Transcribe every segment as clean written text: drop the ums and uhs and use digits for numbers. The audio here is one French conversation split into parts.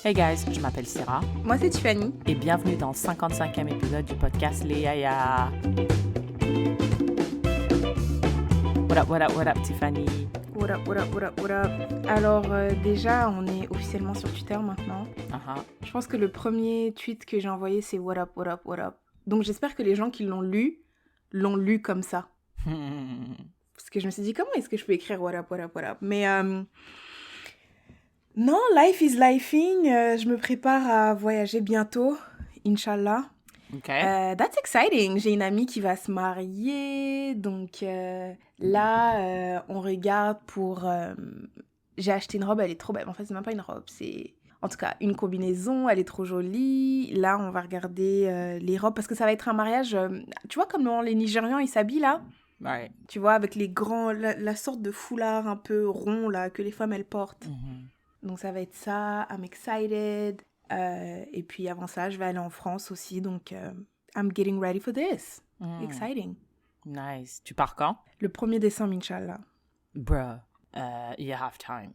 Hey guys, je m'appelle Sarah. Moi, c'est Tiffany. Et bienvenue dans le 55e épisode du podcast Les Yaya. What up, what up, what up, Tiffany? What up, what up, what up, what up? Alors, déjà, on est officiellement sur Twitter maintenant. Je pense que le premier tweet que j'ai envoyé, c'est what up, what up, what up. Donc, j'espère que les gens qui l'ont lu comme ça. Parce que je me suis dit, comment est-ce que je peux écrire what up, what up, what up? Mais non, life is lifing. Je me prépare à voyager bientôt, Inch'Allah. OK. That's exciting. J'ai une amie qui va se marier. Donc là, on regarde pour... J'ai acheté une robe, elle est trop belle. En fait, c'est même pas une robe, c'est... En tout cas, une combinaison, elle est trop jolie. Là, on va regarder les robes parce que ça va être un mariage... tu vois comment les Nigérians, ils s'habillent là? Ouais. Tu vois, avec les grands... La sorte de foulard un peu rond là, que les femmes, elles portent. Donc ça va être ça, I'm excited. Et puis avant ça, je vais aller en France aussi, donc I'm getting ready for this. Exciting. Nice. Tu pars quand? Le 1er décembre, Inch'Allah. Bruh, you have time.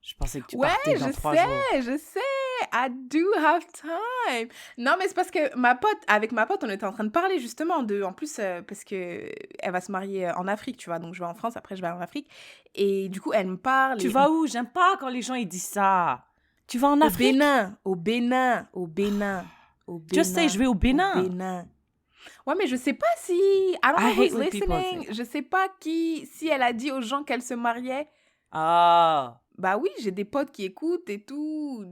Je pensais que tu partais dans 3 jours. Ouais, je sais, I do have time. Non, mais c'est parce que avec ma pote, on était en train de parler justement en plus, parce que elle va se marier en Afrique, tu vois, donc je vais en France, après je vais en Afrique. Et du coup, elle me parle. Tu vas où? J'aime pas quand les gens ils disent ça. Tu vas en Afrique? Au Bénin. Je sais, je vais au Bénin. Ouais, mais je sais pas si... I don't know who's when people listening. say. Je sais pas si elle a dit aux gens qu'elle se mariait. Ah. Bah oui, j'ai des potes qui écoutent et tout.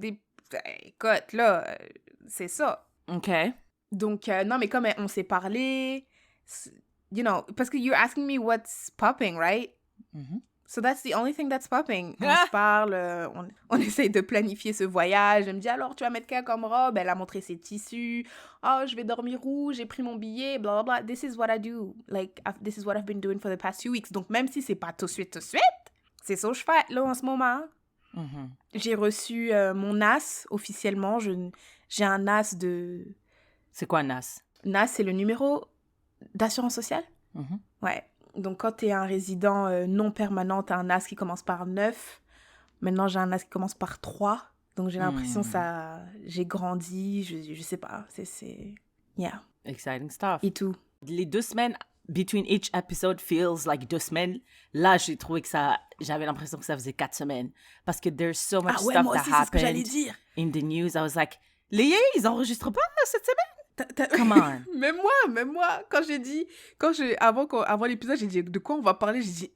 Écoute, là, c'est ça. OK. Donc, non, mais comme on s'est parlé, you know, parce que you're asking me what's popping, right? So that's the only thing that's popping. On se parle, on essaye de planifier ce voyage. Elle me dit, alors, tu vas mettre quoi comme robe? Elle a montré ses tissus. Oh, je vais dormir où? J'ai pris mon billet, blah, blah, blah. This is what I do. Like, this is what I've been doing for the past 2 weeks. Donc, même si c'est pas tout de suite, c'est ça que je fais, là, en ce moment. J'ai reçu mon NAS, officiellement. J'ai un NAS de... C'est quoi NAS? NAS, c'est le numéro d'assurance sociale. Ouais. Donc, quand tu es un résident non permanent, tu as un NAS qui commence par 9. Maintenant, j'ai un NAS qui commence par 3. Donc, j'ai l'impression j'ai grandi, je sais pas. C'est... Yeah. Exciting stuff. Et tout. Les 2 semaines between each episode feels like 2 semaines. Là, j'ai trouvé que j'avais l'impression que ça faisait 4 semaines. Parce que there's so much stuff moi that aussi, c'est ce que j'allais happened dire. in the news. I was like, les yéyés, ils enregistrent pas cette semaine? Come on. Même moi, avant l'épisode, j'ai dit de quoi on va parler, j'ai dit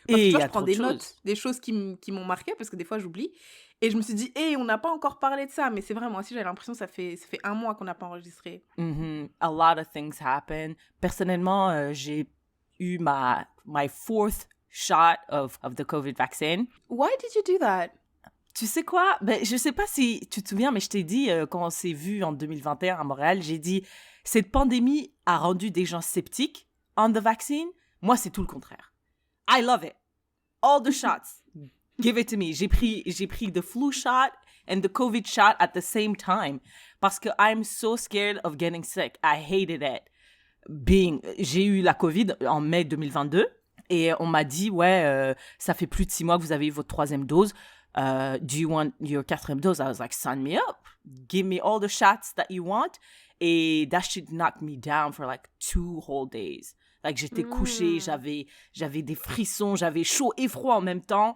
parce que toi, je prends des notes, des choses qui m'ont marqué parce que des fois j'oublie, et je me suis dit on n'a pas encore parlé de ça, mais c'est vrai, moi aussi j'avais l'impression que ça fait 1 mois qu'on n'a pas enregistré. A lot of things happen. Personnellement, j'ai eu my 4th shot of the COVID vaccine. Why did you do that? Tu sais quoi? Ben, je sais pas si tu te souviens, mais je t'ai dit, quand on s'est vu en 2021 à Montréal, j'ai dit, cette pandémie a rendu des gens sceptiques on the vaccine. Moi, c'est tout le contraire. I love it. All the shots. Give it to me. J'ai pris the flu shot and the COVID shot at the same time. Parce que I'm so scared of getting sick. I hated it. J'ai eu la COVID en mai 2022 et on m'a dit, ça fait plus de 6 mois que vous avez eu votre 3e dose. Do you want your 4th dose? I was like, sign me up. Give me all the shots that you want. Et that shit knocked me down for like 2 whole days. Like, j'étais couchée, j'avais des frissons, j'avais chaud et froid en même temps.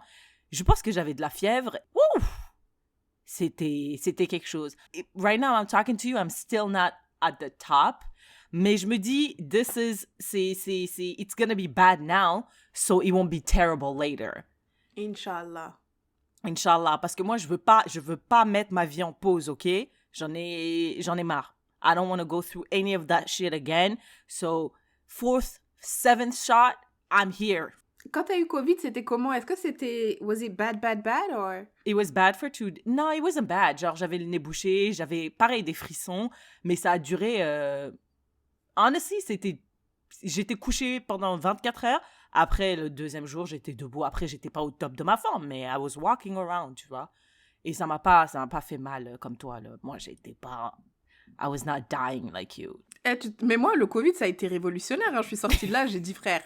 Je pense que j'avais de la fièvre. Wouh! C'était quelque chose. Right now, I'm talking to you, I'm still not at the top. Mais je me dis, it's gonna be bad now, so it won't be terrible later. Inch'Allah, parce que moi, je veux pas mettre ma vie en pause, OK? J'en ai marre. I don't want to go through any of that shit again. So, 4th, 7th shot, I'm here. Quand t'as eu Covid, c'était comment? Est-ce que c'était... Was it bad, or... It was bad for 2... No, it wasn't bad. Genre, j'avais le nez bouché, j'avais, pareil, des frissons, mais ça a duré... Honestly, j'étais couchée pendant 24 heures. Après, le 2e jour, j'étais debout. Après, j'étais pas au top de ma forme, mais I was walking around, tu vois. Et ça m'a pas fait mal comme toi, là. Moi, j'étais pas... I was not dying like you. Mais moi, le Covid, ça a été révolutionnaire. Hein. Je suis sortie de là, j'ai dit, frère,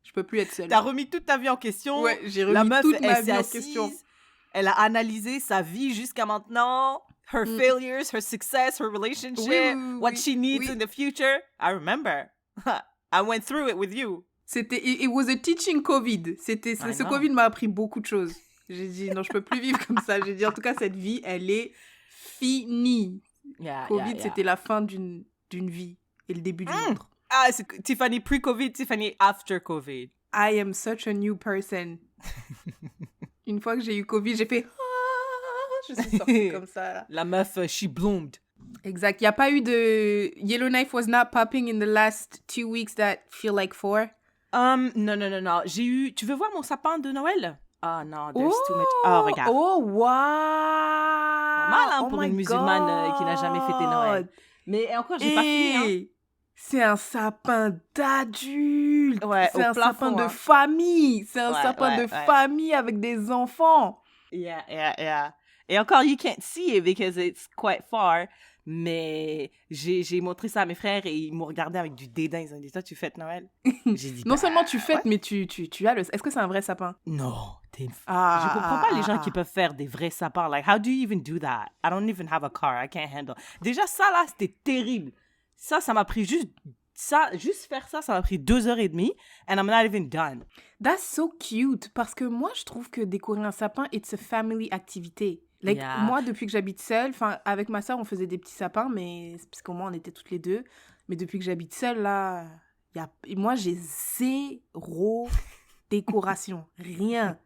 je peux plus être seule. T'as remis toute ta vie en question. Ouais, j'ai remis toute ma vie en question. Elle a analysé sa vie jusqu'à maintenant, her failures, her success, her relationship, what she needs in the future. I remember. I went through it with you. It was a teaching COVID. Ce Covid m'a appris beaucoup de choses. J'ai dit, non, je peux plus vivre comme ça. J'ai dit, en tout cas, cette vie, elle est finie. Covid, c'était la fin d'une vie et le début d'une autre. Ah, c'est Tiffany pre-Covid, Tiffany after Covid. I am such a new person. Une fois que j'ai eu Covid, j'ai fait... je suis sortie comme ça. Là. La meuf, she bloomed. Exact. Il n'y a pas eu de... Yellowknife was not popping in the last 2 weeks that feel like 4. Non. J'ai eu... Tu veux voir mon sapin de Noël? Ah non, there's too much... Oh, regarde. Oh, wow! Mal hein, pour une musulmane qui n'a jamais fêté Noël. Mais encore, j'ai pas fini. Hein. C'est un sapin d'adulte. Ouais, c'est un sapin de famille. C'est un sapin de famille avec des enfants. Yeah. Et encore, you can't see it because it's quite far. Mais j'ai montré ça à mes frères et ils m'ont regardé avec du dédain. Ils ont dit, toi, tu fêtes Noël? J'ai dit, non seulement tu fêtes, mais tu as le... Est-ce que c'est un vrai sapin? Non. Je comprends pas les gens qui peuvent faire des vrais sapins. Like, how do you even do that? I don't even have a car. I can't handle. Déjà, ça, là, c'était terrible. Ça m'a pris juste faire ça m'a pris 2h30 and I'm not even done. That's so cute. Parce que moi, je trouve que décorer un sapin, it's a family activity. Like, moi, depuis que j'habite seule, avec ma soeur, on faisait des petits sapins, mais parce qu'au moins, on était toutes les deux. Mais depuis que j'habite seule, là, moi, j'ai 0 décoration. Rien.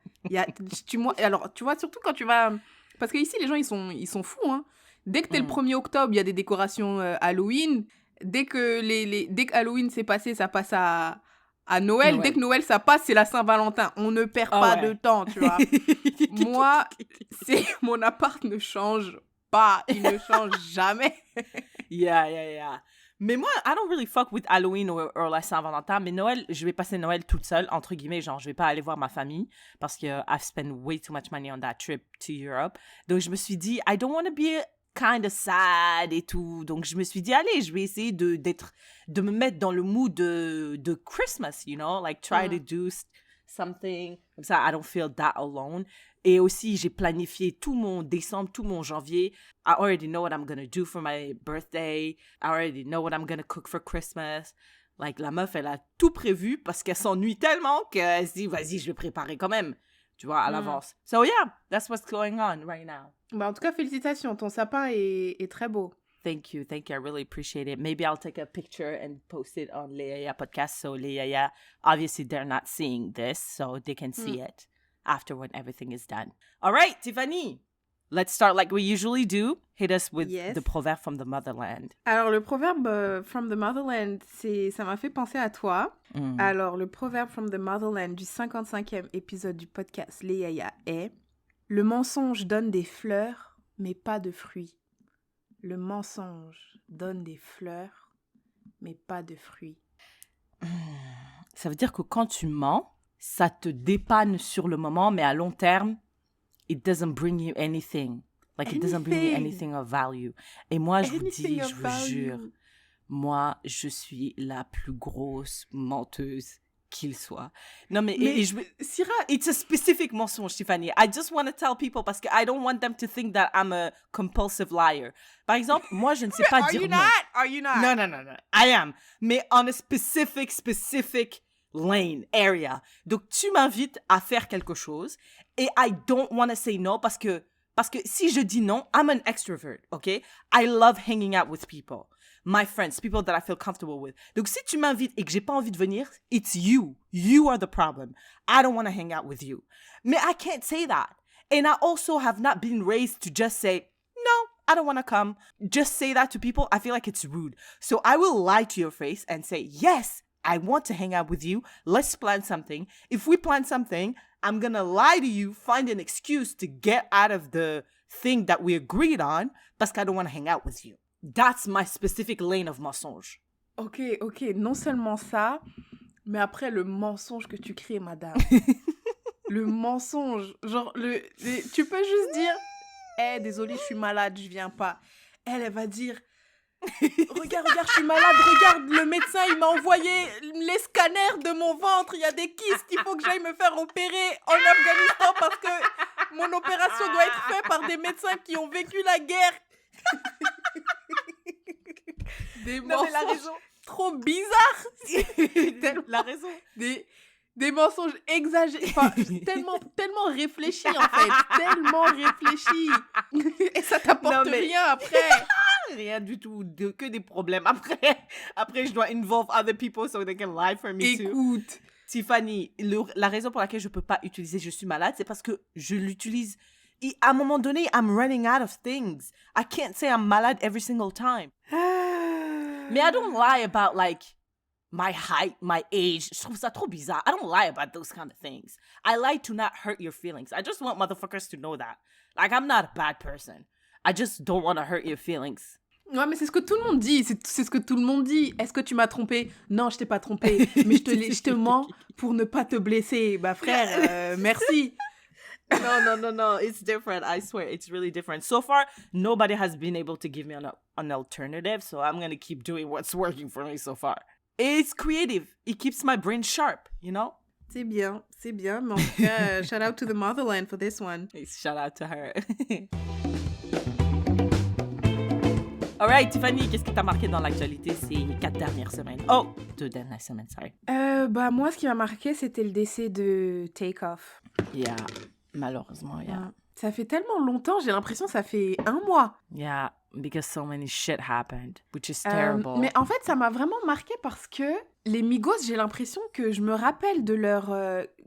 Alors, tu vois, surtout quand tu vas... Parce qu'ici, les gens, ils sont fous, hein. Dès que t'es le 1er octobre, il y a des décorations Halloween. Dès que Halloween s'est passé, ça passe à Noël. Dès que Noël, ça passe, c'est la Saint-Valentin. On ne perd pas de temps, tu vois. Moi, mon appart ne change pas. Il ne change jamais. Yeah. Mais moi, I don't really fuck with Halloween or la Saint-Valentin. Mais Noël, je vais passer Noël toute seule, entre guillemets. Genre, je vais pas aller voir ma famille parce que I've spent way too much money on that trip to Europe. Donc, je me suis dit, I don't want to be kind of sad et tout. Donc, je me suis dit, allez, je vais essayer de me mettre dans le mood de Christmas, you know? Like, try to do something. Comme ça, I don't feel that alone. Et aussi, j'ai planifié tout mon décembre, tout mon janvier. I already know what I'm going to do for my birthday. I already know what I'm going to cook for Christmas. Like, la meuf, elle a tout prévu parce qu'elle s'ennuie tellement qu'elle se dit, vas-y, je vais préparer quand même. Tu vois, à l'avance. So, yeah, that's what's going on right now. Bah, en tout cas, félicitations. Ton sapin est très beau. Thank you. I really appreciate it. Maybe I'll take a picture and post it on Les Yaya podcast. So, Les Yaya, obviously, they're not seeing this, so they can see it after when everything is done. All right, Tiffany, let's start like we usually do. Hit us with the proverb from the motherland. Alors, le proverbe from the motherland, ça m'a fait penser à toi. Alors, le proverbe from the motherland du 55e épisode du podcast Les Yaya est « Le mensonge donne des fleurs, mais pas de fruits. Le mensonge donne des fleurs, mais pas de fruits. » Ça veut dire que quand tu mens, ça te dépanne sur le moment, mais à long terme, it doesn't bring you anything. Like, it doesn't bring you anything of value. Et moi, je vous jure, moi, je suis la plus grosse menteuse qu'il soit. Non, mais Syrah, it's a specific mensonge, Tiffany. I just want to tell people parce que I don't want them to think that I'm a compulsive liar. Par exemple, moi, je ne sais pas dire non. Are you not? No. I am. Mais on a specific lane, area. Donc, tu m'invites à faire quelque chose et I don't want to say no parce que si je dis non, I'm an extrovert, okay? I love hanging out with people. My friends, people that I feel comfortable with. Donc, si tu m'invites et que j'ai pas envie de venir, it's you. You are the problem. I don't want to hang out with you. Mais I can't say that. And I also have not been raised to just say, no, I don't want to come. Just say that to people. I feel like it's rude. So I will lie to your face and say, yes, I want to hang out with you. Let's plan something. If we plan something, I'm going to lie to you, find an excuse to get out of the thing that we agreed on parce que I don't want to hang out with you. That's my specific lane of mensonge. Ok. Non seulement ça, mais après le mensonge que tu crées, madame. Le mensonge. Genre, tu peux juste dire, désolée, je suis malade, je viens pas. Elle va dire, regarde, je suis malade, regarde, le médecin, il m'a envoyé les scanners de mon ventre, il y a des kystes, il faut que j'aille me faire opérer en Afghanistan parce que Mon opération doit être faite par des médecins qui ont vécu la guerre. Des mensonges la raison... trop bizarres. La raison... Des mensonges exagérés, enfin, tellement réfléchis en fait, tellement réfléchis. Et ça t'apporte rien après. Rien du tout, que des problèmes. Après, je dois involve other people so they can lie for me too. Écoute, Tiffany, la raison pour laquelle je peux pas utiliser je suis malade, c'est parce que je l'utilise. Et à un moment donné, I'm running out of things. I can't say I'm malade every single time. Mais I don't lie about like my height, my age. Je trouve ça trop bizarre. I don't lie about those kind of things. I lie to not hurt your feelings. I just want motherfuckers to know that. Like, I'm not a bad person. I just don't want to hurt your feelings. Ouais, mais c'est ce que tout le monde dit. C'est ce que tout le monde dit. Est-ce que tu m'as trompé? Non, je t'ai pas trompé. Mais je te mens pour ne pas te blesser. Bah frère, merci. No. It's different. I swear, it's really different. So far, nobody has been able to give me an alternative. So I'm going to keep doing what's working for me so far. It's creative. It keeps my brain sharp, you know? C'est bien. Mais en tout cas, shout out to the motherland for this one. Shout out to her. Alright, Tiffany, qu'est-ce qui t'a marqué dans l'actualité ces 4 dernières semaines? Oh, 2 dernières semaines, sorry. Bah, moi, ce qui m'a marqué, c'était le décès de Takeoff. Yeah, malheureusement, yeah. Ça fait tellement longtemps, j'ai l'impression que ça fait 1 mois. Yeah, because so many shit happened, which is terrible. Mais en fait, ça m'a vraiment marqué parce que les Migos, j'ai l'impression que je me rappelle de leur...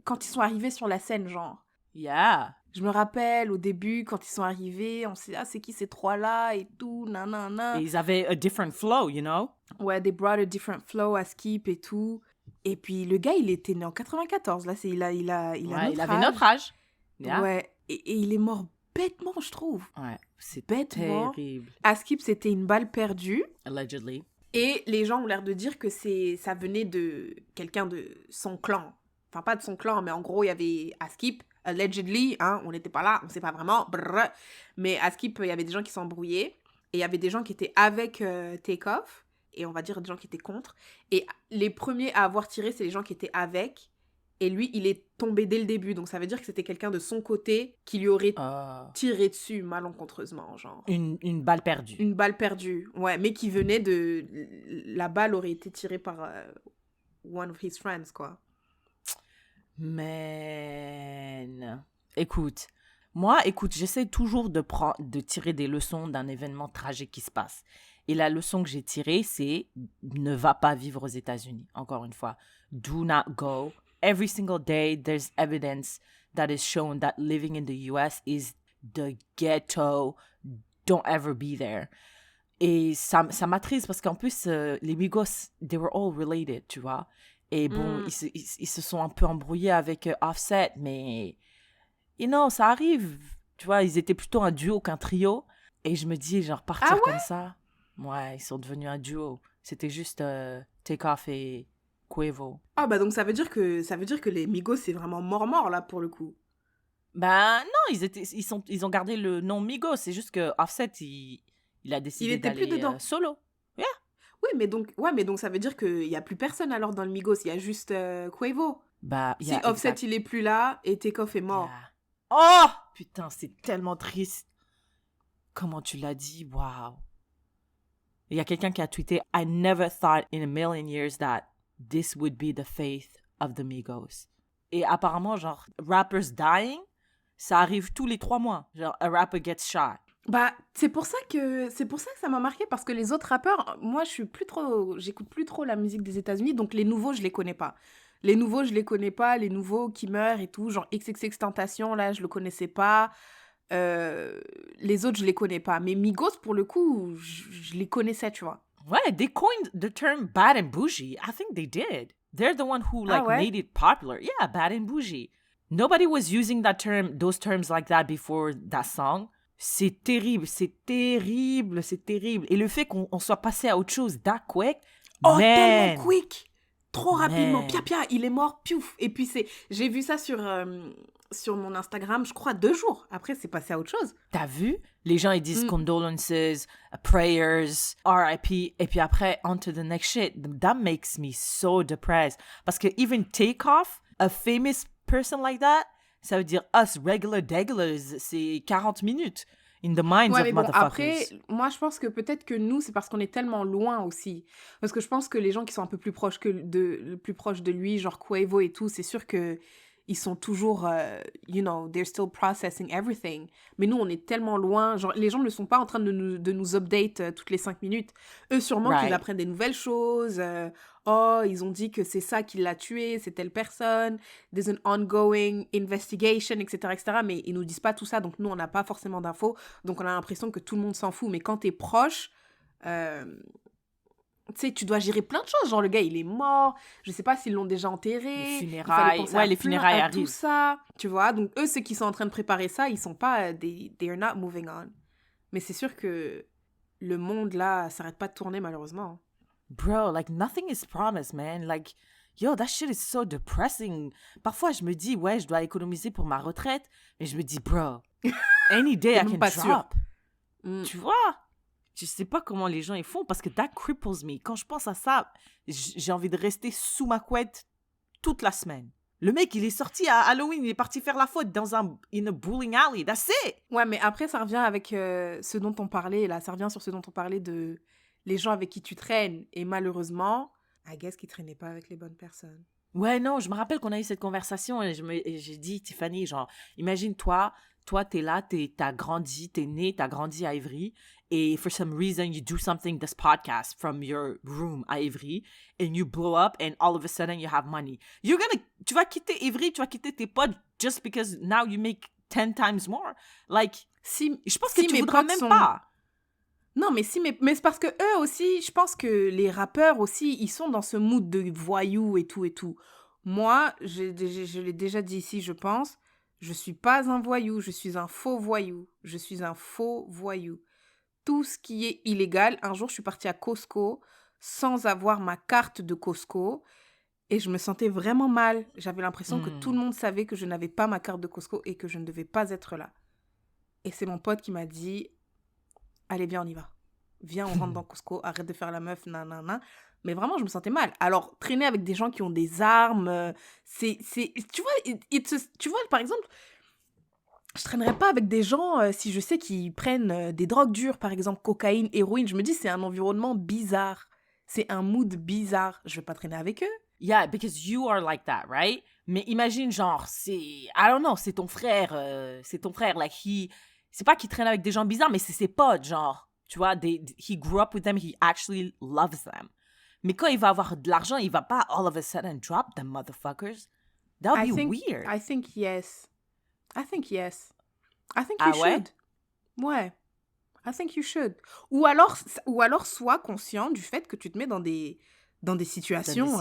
quand ils sont arrivés sur la scène, genre. Yeah. Je me rappelle au début, quand ils sont arrivés, on s'est dit, c'est qui ces 3-là et tout, nanana. Et ils avaient a different flow, you know? Ouais, they brought a different flow à Skip et tout. Et puis, le gars, il était né en 94, là, il avait notre âge. Yeah. Ouais, et il est mort bêtement, je trouve. Ouais, c'est bêtement. Terrible. À Skip, c'était une balle perdue. Allegedly. Et les gens ont l'air de dire que ça venait de quelqu'un de son clan. Enfin, pas de son clan, mais en gros, il y avait à Skip, allegedly, on n'était pas là, on ne sait pas vraiment, mais à Skip, il y avait des gens qui s'embrouillaient, et il y avait des gens qui étaient avec Takeoff, et on va dire des gens qui étaient contre, et les premiers à avoir tiré, c'est les gens qui étaient avec, et lui, il est tombé dès le début, donc ça veut dire que c'était quelqu'un de son côté qui lui aurait tiré dessus malencontreusement, genre. Une balle perdue. Une balle perdue, ouais, mais qui venait de... La balle aurait été tirée par one of his friends, quoi. Man. Écoute, j'essaie toujours de tirer des leçons d'un événement tragique qui se passe. Et la leçon que j'ai tirée, c'est ne va pas vivre aux États-Unis. Encore une fois, do not go. Every single day, there's evidence that is shown that living in the US is the ghetto. Don't ever be there. Et ça m'attriste parce qu'en plus, les Migos, they were all related, tu vois. Et bon, ils se sont un peu embrouillés avec Offset, mais, you know, ça arrive. Tu vois, ils étaient plutôt un duo qu'un trio. Et je me dis, genre, partir comme ça. Ouais, ils sont devenus un duo. C'était juste Takeoff et Quavo. Ah, bah donc ça veut dire que les Migos, c'est vraiment mort, là, pour le coup. Ben non, ils ont gardé le nom Migos. C'est juste que Offset, il a décidé d'aller solo. Yeah. Oui, mais donc ça veut dire qu'il n'y a plus personne alors dans le Migos, il y a juste Quavo. Bah, si Offset il est plus là et Takeoff est mort. Yeah. Oh putain, c'est tellement triste. Comment tu l'as dit, waouh. Il y a quelqu'un qui a tweeté « I never thought in a million years that this would be the fate of the Migos. » Et apparemment, genre, rappers dying, ça arrive tous les 3 mois. Genre, a rapper gets shot. Bah, c'est pour ça que ça m'a marqué, parce que les autres rappeurs, moi, j'écoute plus trop la musique des États-Unis, donc les nouveaux, je les connais pas. Les nouveaux qui meurent et tout, genre XXXTentacion, là, je le connaissais pas. Les autres, je les connais pas. Mais Migos, pour le coup, je les connaissais, tu vois. Ouais, they coined the term bad and bougie. I think they did. They're the one who, made it popular. Yeah, bad and bougie. Nobody was using those terms like that before that song. C'est terrible. Et le fait qu'on soit passé à autre chose that quick, tellement quick, trop rapidement, pia, il est mort, piouf. Et puis j'ai vu ça sur mon Instagram, je crois 2 jours. Après, c'est passé à autre chose. T'as vu? Les gens, ils disent condolences, prayers, RIP, et puis après, on to the next shit. That makes me so depressed. Parce que even Takeoff, a famous person like that, Ça veut dire us, regular degglers, c'est 40 minutes. In the minds of mais bon, motherfuckers. après, moi, je pense que peut-être que nous, c'est parce qu'on est tellement loin aussi. Parce que je pense que les gens qui sont un peu plus proches de lui, genre Quavo et tout, c'est sûr que ils sont toujours, they're still processing everything. Mais nous, on est tellement loin. Genre, les gens ne sont pas en train de nous update toutes les 5 minutes. Eux, sûrement qu'ils apprennent des nouvelles choses. Ils ont dit que c'est ça qui l'a tué, c'est telle personne. There's an ongoing investigation, etc., etc. Mais ils nous disent pas tout ça. Donc, nous, on n'a pas forcément d'infos. Donc, on a l'impression que tout le monde s'en fout. Mais quand t'es proche... tu sais, tu dois gérer plein de choses. Genre, le gars, il est mort. Je sais pas s'ils l'ont déjà enterré. Les funérailles. Les funérailles arrivent. Tout ça, tu vois. Donc, eux, ceux qui sont en train de préparer ça, ils sont pas... They are not moving on. Mais c'est sûr que le monde, là, s'arrête pas de tourner, malheureusement. Bro, like, nothing is promised, man. Like, yo, that shit is so depressing. Parfois, je me dis, ouais, je dois économiser pour ma retraite. Mais je me dis, bro, any day I can drop. Tu vois? Je sais pas comment les gens ils font parce que that cripples me. Quand je pense à ça, j'ai envie de rester sous ma couette toute la semaine. Le mec, il est sorti à Halloween, il est parti faire la faute in a bowling alley. That's it. Ouais, mais après, ça revient avec ce dont on parlait, là. Ça revient sur ce dont on parlait de les gens avec qui tu traînes. Et malheureusement, I guess qu'ils traînaient pas avec les bonnes personnes. Ouais, non, je me rappelle qu'on a eu cette conversation et j'ai dit, Tiffany, genre, imagine toi, t'es là, t'as grandi, t'es né, t'as grandi à Ivry, et for some reason, you do something, this podcast, from your room à Ivry, and you blow up, and all of a sudden, you have money. Tu vas quitter Ivry, tu vas quitter tes potes, just because now you make 10 times more. Like, je pense que tu voudras même pas. Non, mais mais c'est parce que eux aussi, je pense que les rappeurs aussi, ils sont dans ce mood de voyous et tout et tout. Moi, je l'ai déjà dit ici, je pense, je suis pas un voyou, je suis un faux voyou. Je suis un faux voyou. Tout ce qui est illégal, un jour, je suis partie à Costco sans avoir ma carte de Costco et je me sentais vraiment mal. J'avais l'impression que tout le monde savait que je n'avais pas ma carte de Costco et que je ne devais pas être là. Et c'est mon pote qui m'a dit... Allez, viens, on y va. Viens, on rentre dans Costco, arrête de faire la meuf, nanana. Mais vraiment, je me sentais mal. Alors, traîner avec des gens qui ont des armes, tu vois, par exemple, je traînerais pas avec des gens si je sais qu'ils prennent des drogues dures, par exemple, cocaïne, héroïne. Je me dis, c'est un environnement bizarre. C'est un mood bizarre. Je vais pas traîner avec eux. Yeah, because you are like that, right? Mais imagine, genre, I don't know, c'est ton frère, like, c'est pas qu'il traîne avec des gens bizarres, mais c'est ses potes, genre, tu vois, he grew up with them, he actually loves them. Mais quand il va avoir de l'argent, il va pas all of a sudden drop them motherfuckers. That would be weird. I think yes. I think you should. Ouais. I think you should. Ou alors sois conscient du fait que tu te mets dans des situations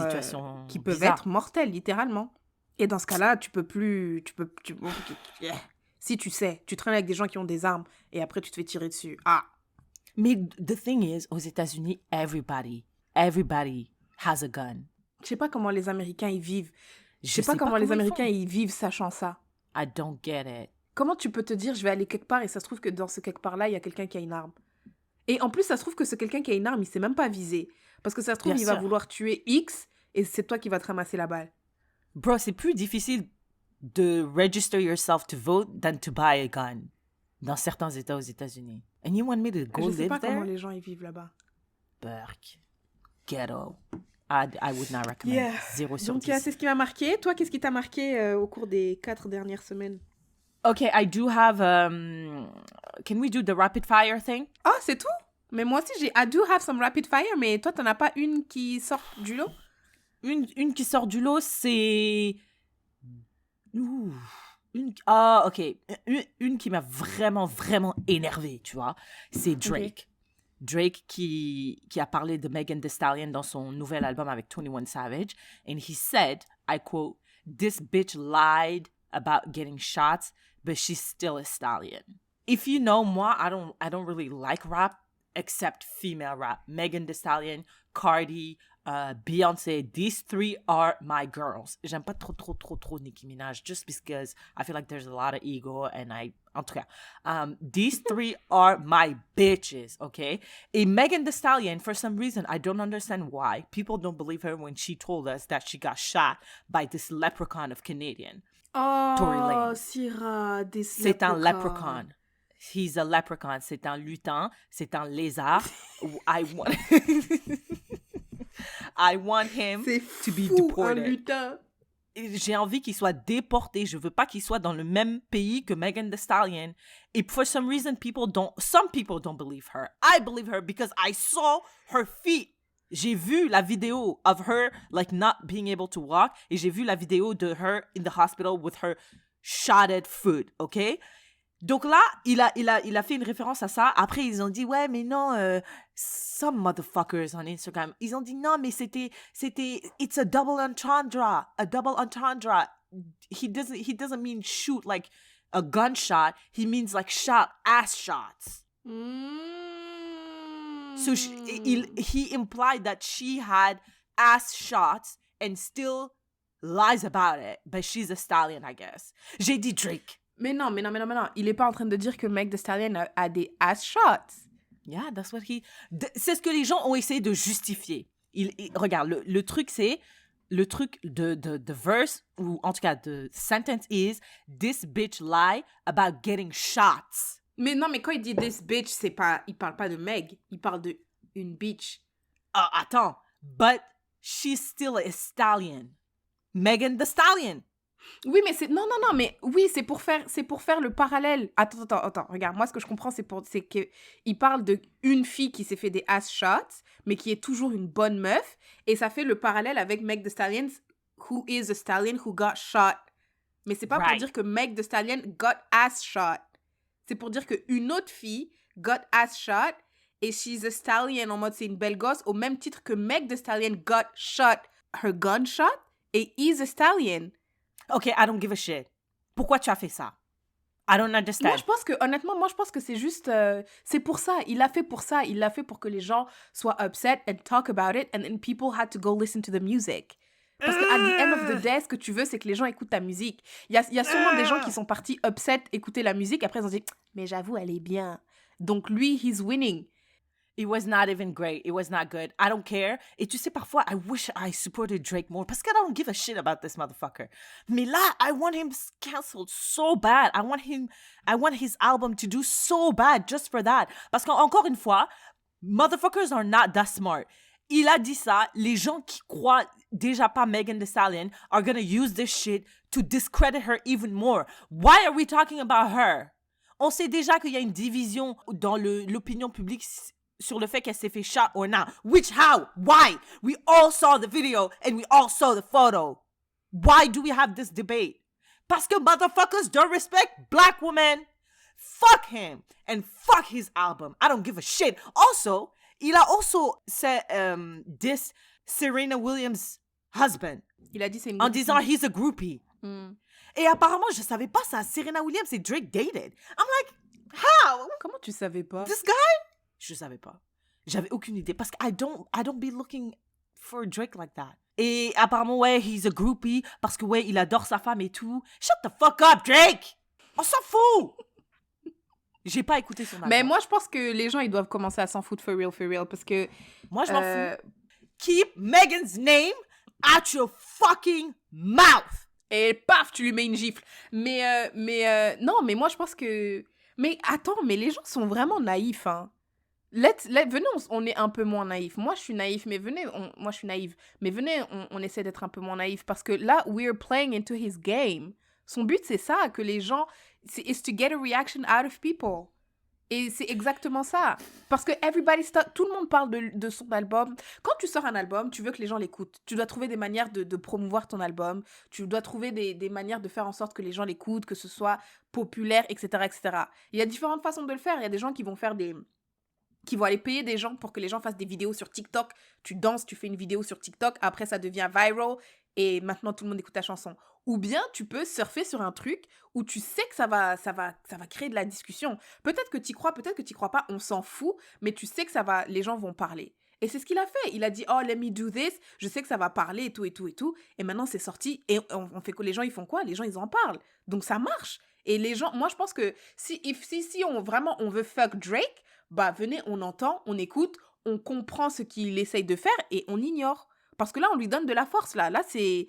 qui peuvent bizarres. être mortelles, littéralement. Et dans ce cas-là, tu peux plus... Si tu sais, tu traînes avec des gens qui ont des armes et après tu te fais tirer dessus. Ah. Mais the thing is, aux États-Unis, everybody has a gun. Je sais pas comment les Américains y vivent. Je sais pas comment les Américains y vivent sachant ça. I don't get it. Comment tu peux te dire, je vais aller quelque part et ça se trouve que dans ce quelque part-là, il y a quelqu'un qui a une arme. Et en plus, ça se trouve que ce quelqu'un qui a une arme, il s'est même pas visé. Parce que ça se trouve, il va vouloir tuer X et c'est toi qui vas te ramasser la balle. Bro, c'est plus difficile de register yourself to vote than to buy a gun dans certains États aux États-Unis. And you want me to go live there? Je sais pas comment les gens y vivent là-bas. Burk. Ghetto. I would not recommend. Yeah. 0 sur 10. Donc, c'est ce qui m'a marqué. Toi, qu'est-ce qui t'a marqué au cours des 4 dernières semaines? Okay, I do have... can we do the rapid fire thing? Ah, c'est tout? Mais moi aussi, I do have some rapid fire, mais toi, t'en as pas une qui sort du lot? Une qui sort du lot, c'est... ok. Une qui m'a vraiment, vraiment énervée, tu vois. C'est Drake. Okay. Drake qui a parlé de Megan Thee Stallion dans son nouvel album avec 21 Savage. And he said, I quote, "This bitch lied about getting shots, but she's still a stallion." If you know, moi, I don't really like rap, except female rap. Megan Thee Stallion, Cardi, Beyoncé, these 3 are my girls. J'aime pas trop Nicki Minaj, just because I feel like there's a lot of ego and en tout cas, these 3 are my bitches, okay? Et Megan Thee Stallion, for some reason, I don't understand why, people don't believe her when she told us that she got shot by this leprechaun of Canadian. Tory Oh, Lanez. Syrah, this C'est un leprechaun. He's a leprechaun. C'est un lutin. C'est un lézard. I want... I want him to be un deported. lutin. J'ai envie qu'il soit déporté. Je veux pas qu'il soit dans le même pays que Megan Thee Stallion. Et for some reason, some people don't believe her. I believe her because I saw her feet. J'ai vu la vidéo of her like not being able to walk et j'ai vu la vidéo de her in the hospital with her shotted foot, ok? Donc là, il a fait une référence à ça. Après, ils ont dit, ouais, mais non, some motherfuckers on Instagram, ils ont dit, non, mais c'était, it's a double entendre. He doesn't mean shoot like a gunshot. He means like shot ass shots. So he implied that she had ass shots and still lies about it. But she's a stallion, I guess. J'ai dit Drake. Mais non. Il est pas en train de dire que Meg Thee Stallion a des ass shots. Yeah, that's what c'est ce que les gens ont essayé de justifier. Regarde, le truc, c'est... Le truc de verse, ou en tout cas, the sentence is, this bitch lie about getting shots. Mais non, mais quand il dit this bitch, il parle pas de Meg, il parle de une bitch. Attends, but she's still a stallion. Megan Thee Stallion. Oui, mais mais oui, c'est pour faire le parallèle. Attends, regarde, moi ce que je comprends c'est que il parle de une fille qui s'est fait des ass shots, mais qui est toujours une bonne meuf, et ça fait le parallèle avec Meg Thee Stallion, who is a stallion who got shot. Mais c'est pas pour dire que Meg Thee Stallion got ass shot. C'est pour dire qu'une autre fille got ass shot et she's a stallion en mode c'est une belle gosse au même titre que Meg Thee Stallion got shot, her gunshot, et is a stallion. Ok, I don't give a shit. Pourquoi tu as fait ça? I don't understand. Honnêtement, je pense que c'est juste... c'est pour ça. Il l'a fait pour ça. Il l'a fait pour que les gens soient upset and talk about it and then people had to go listen to the music. Parce qu'à the end of the day, ce que tu veux, c'est que les gens écoutent ta musique. Il y a sûrement des gens qui sont partis upset écouter la musique. Après, ils ont dit, mais j'avoue, elle est bien. Donc lui, he's winning. It was not even great. It was not good. I don't care. Et tu sais, parfois, I wish I supported Drake more parce que I don't give a shit about this motherfucker. Mais là, I want him canceled so bad. I want his album to do so bad just for that. Parce qu'encore une fois, motherfuckers are not that smart. Il a dit ça, les gens qui croient déjà pas Megan Thee Stallion are gonna use this shit to discredit her even more. Why are we talking about her? On sait déjà qu'il y a une division dans l'opinion publique sur le fait qu'elle s'est fait shot or not. Which, how? Why? We all saw the video and we all saw the photo. Why do we have this debate? Parce que motherfuckers don't respect black women. Fuck him and fuck his album. I don't give a shit. Also, il a diss Serena Williams' husband. Il a dit c'est une en disant he's a groupie. Mm. Et apparemment, je savais pas ça. Serena Williams et Drake dated. I'm like, how? Comment tu savais pas? This guy? Je savais pas. J'avais aucune idée parce que I don't be looking for Drake like that. Et apparemment, ouais, he's a groupie parce que, ouais, il adore sa femme et tout. Shut the fuck up, Drake! On s'en fout! J'ai pas écouté son album. Mais moi, je pense que les gens, ils doivent commencer à s'en foutre for real, parce que... Moi, je m'en fous. Keep Megan's name out your fucking mouth! Et paf, tu lui mets une gifle. Non, mais moi, je pense que... Mais attends, mais les gens sont vraiment naïfs, hein. Venez, on est un peu moins naïfs. Moi, je suis naïf, mais venez, moi, je suis naïve. Mais venez, on essaie d'être un peu moins naïfs. Parce que là, we're playing into his game. Son but, c'est ça, que les gens... is to get a reaction out of people. Et c'est exactement ça. Parce que tout le monde parle de son album. Quand tu sors un album, tu veux que les gens l'écoutent. Tu dois trouver des manières de promouvoir ton album. Tu dois trouver des manières de faire en sorte que les gens l'écoutent, que ce soit populaire, etc., etc. Il y a différentes façons de le faire. Il y a des gens qui vont aller payer des gens pour que les gens fassent des vidéos sur TikTok. Tu danses, tu fais une vidéo sur TikTok. Après, ça devient viral. Et maintenant, tout le monde écoute ta chanson. Ou bien, tu peux surfer sur un truc où tu sais que ça va créer de la discussion. Peut-être que tu crois, peut-être que tu crois pas, on s'en fout, mais tu sais que les gens vont parler. Et c'est ce qu'il a fait. Il a dit, oh, let me do this. Je sais que ça va parler et tout, et tout, et tout. Et maintenant, c'est sorti. Et on fait que les gens, ils font quoi? Les gens, ils en parlent. Donc, ça marche. Et les gens, moi, je pense que si on veut fuck Drake, bah, venez, on entend, on écoute, on comprend ce qu'il essaye de faire et on ignore. Parce que là, on lui donne de la force, là. Là, c'est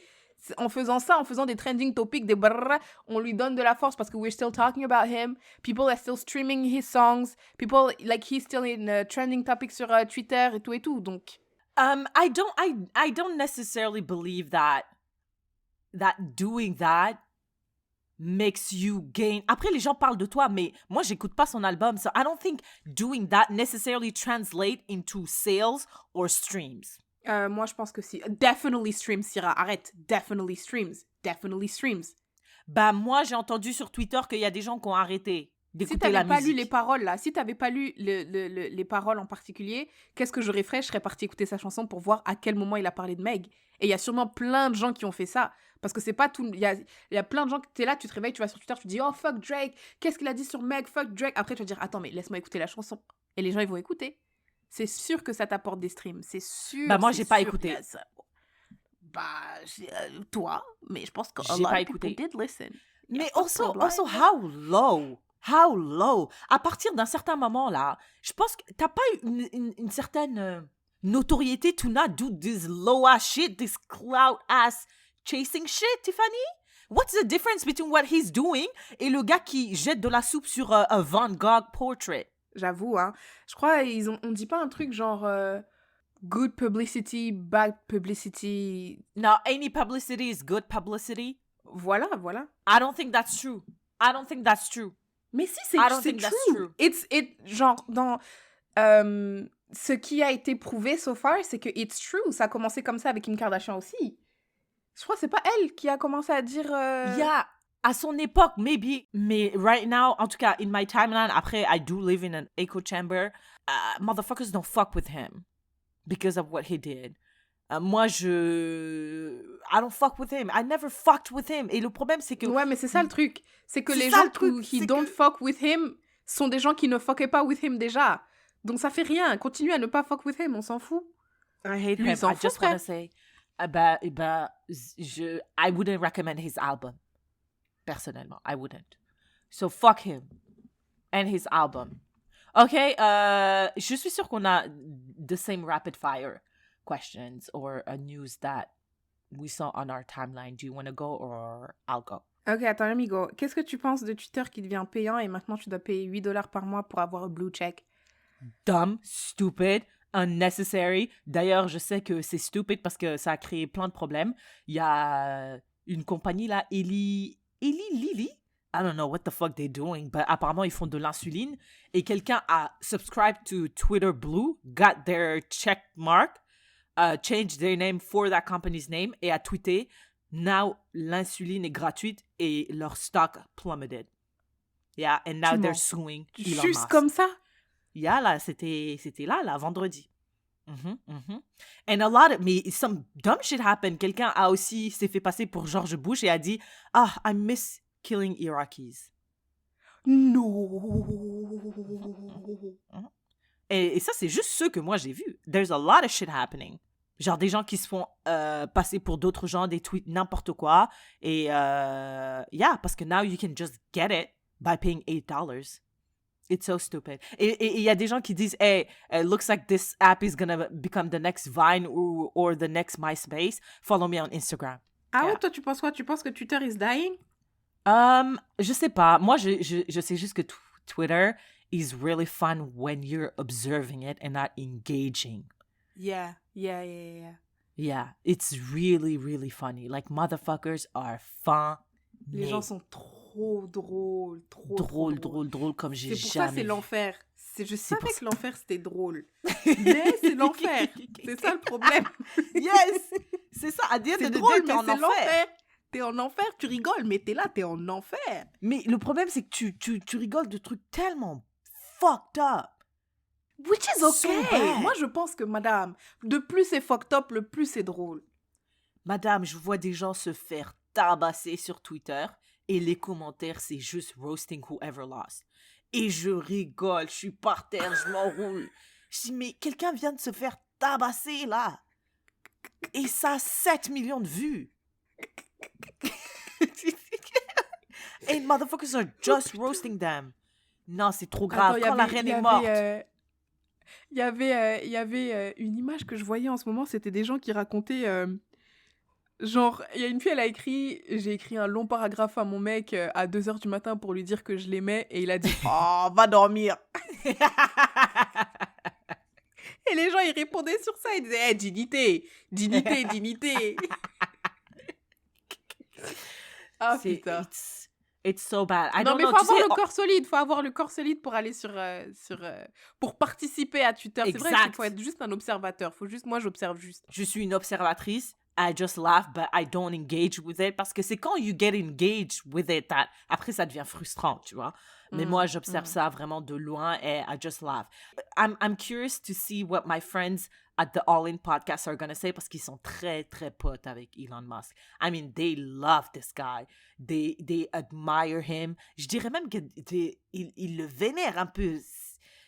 En faisant ça, en faisant des trending topics, des brrr, on lui donne de la force parce que we're still talking about him. People are still streaming his songs. People, like, he's still in trending topics sur Twitter et tout. Donc, I don't necessarily believe that doing that makes you gain. Après, les gens parlent de toi, mais moi, j'écoute pas son album. So I don't think doing that necessarily translate into sales or streams. moi, je pense que si. Definitely streams, Syrah. Arrête. Definitely streams. Definitely streams. Bah, moi, j'ai entendu sur Twitter qu'il y a des gens qui ont arrêté d'écouter Si t'avais la pas musique. lu les paroles, là, si t'avais pas lu les paroles en particulier, qu'est-ce que j'aurais fait? Je serais partie écouter sa chanson pour voir à quel moment il a parlé de Meg. Et il y a sûrement plein de gens qui ont fait ça. Parce que c'est pas tout... Il y a plein de gens qui... T'es là, tu te réveilles, tu vas sur Twitter, tu te dis « Oh, fuck Drake! Qu'est-ce qu'il a dit sur Meg? Fuck Drake! » Après, tu vas dire « Attends, mais laisse-moi écouter la chanson. » Et les gens, ils vont écouter. C'est sûr que ça t'apporte des streams. C'est sûr. Bah, moi, c'est j'ai pas sûr. écouté. Yes. Bah, toi, mais je pense que J'ai pas écouté. did listen. Mais pas de also, problème. how low? How low? À partir d'un certain moment, là, je pense que t'as pas une certaine notoriété to not do this low-ass shit, this cloud-ass chasing shit, Tiffany? What's the difference between what he's doing et le gars qui jette de la soupe sur un Van Gogh portrait? J'avoue, hein. Je crois on dit pas un truc genre good publicity, bad publicity. No, any publicity is good publicity. Voilà. I don't think that's true. Mais si, c'est I don't think that's true. Genre, dans ce qui a été prouvé so far, c'est que it's true. Ça a commencé comme ça avec Kim Kardashian aussi. Je crois que c'est pas elle qui a commencé à dire... Yeah, à son époque, maybe. Mais right now, en tout cas, in my timeline, après, I do live in an echo chamber. Motherfuckers don't fuck with him because of what he did. Moi, I don't fuck with him. I never fucked with him. Et le problème, c'est que... Ouais, mais c'est ça le truc. C'est que C'est les ça, gens le truc, qui c'est don't que- fuck with him sont des gens qui ne fuckaient pas with him déjà. Donc ça fait rien. Continue à ne pas fuck with him, on s'en fout. I hate Lui, him. il s'en I fout, just want to frère. say, I wouldn't recommend his album. Personnellement, I wouldn't. So fuck him and his album. Okay, je suis sûre qu'on a the same rapid fire questions or a news that we saw on our timeline. Do you want to go or I'll go? Ok, attends, amigo. Qu'est-ce que tu penses de Twitter qui devient payant et maintenant tu dois payer $8 par mois pour avoir un blue check? Dumb, stupid, unnecessary. D'ailleurs, je sais que c'est stupid parce que ça a créé plein de problèmes. Il y a une compagnie là, Lilly. I don't know what the fuck they're doing, but apparemment ils font de l'insuline. Et quelqu'un a subscribed to Twitter Blue, got their check mark, changed their name for that company's name et a tweeté now l'insuline est gratuite et leur stock plummeted. Yeah, and now Tu they're mens. suing Elon Juste Musk. comme ça? Yeah, là, c'était là, vendredi. And a lot of some dumb shit happened. Quelqu'un s'est fait passer pour George Bush et a dit, I miss killing Iraqis. Non. Et ça, c'est juste ceux que moi j'ai vus. There's a lot of shit happening. Genre des gens qui se font passer pour d'autres gens, des tweets, n'importe quoi. Et yeah, parce que now you can just get it by paying $8. It's so stupid. Et il y a des gens qui disent, hey, it looks like this app is gonna become the next Vine or the next MySpace. Follow me on Instagram. Ah Yeah. ouais, toi tu penses quoi? Tu penses que Twitter is dying? Je sais pas. Moi, je sais juste que Twitter is really fun when you're observing it and not engaging. Yeah. Yeah, it's really, really funny. Like, motherfuckers are fun. Les gens sont trop drôles. drôle comme j'ai C'est pour ça jamais c'est vu. l'enfer. Je savais pour que l'enfer c'était drôle. Mais c'est l'enfer. C'est ça le problème. Yes! C'est ça, à dire C'est de drôle, t'es mais en c'est enfer. l'enfer. T'es en enfer, tu rigoles, mais t'es là, t'es en enfer. Mais le problème, c'est que tu rigoles de trucs tellement fucked up. Which is So okay. bad. Moi, je pense que, madame, de plus c'est fucked up, le plus c'est drôle. Madame, je vois des gens se faire tabasser sur Twitter et les commentaires, c'est juste roasting whoever lost. Et je rigole, je suis par terre, je m'enroule. Je dis, mais quelqu'un vient de se faire tabasser là. Et ça a 7 millions de vues. And motherfuckers are just roasting them. Non, c'est trop grave. Attends, Quand la reine est morte. Il y avait une image que je voyais en ce moment, c'était des gens qui racontaient Genre, il y a une fille, elle a écrit, j'ai écrit un long paragraphe à mon mec à 2h du matin pour lui dire que je l'aimais et il a dit « Oh, va dormir !» Et les gens, ils répondaient sur ça, ils disaient hey, dignité, dignité, dignité !» Ah putain. It's so bad. I Non, don't mais know. faut Tu avoir sais, le corps solide, faut avoir le corps solide pour aller pour participer à Twitter. C'est vrai qu'il Exact. faut être juste un observateur. Moi, j'observe juste. je suis une observatrice. I just laugh, but I don't engage with it. Parce que c'est quand you get engaged with it that après ça devient frustrant, tu vois. Mais moi, j'observe ça vraiment de loin et I just laugh. I'm curious to see what my friends at the All In podcast are gonna say parce qu'ils sont très, très potes avec Elon Musk. I mean, they love this guy. They admire him. Je dirais même qu'ils le vénèrent un peu.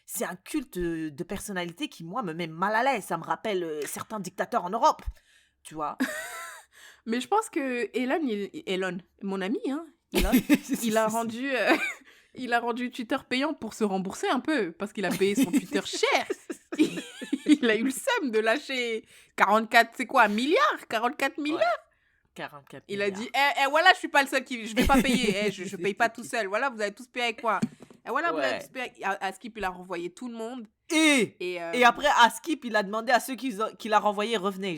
C'est un culte de personnalité qui, moi, me met mal à l'aise. Ça me rappelle certains dictateurs en Europe. Tu vois. Mais je pense que Elon, mon ami, hein, Elon, il a rendu, il a rendu Twitter payant pour se rembourser un peu, parce qu'il a payé son Twitter cher. Il a eu le seum de lâcher 44 milliards. 44 milliards. Ouais. 44 il a dit, voilà, je suis pas le seul je vais pas payer, je paye pas tout seul, voilà, vous allez tous payer avec moi. Et voilà, vous allez tous payer. À Skip, il a renvoyé tout le monde. Et après, à Skip, il a demandé à ceux qui l'a renvoyé, revenez.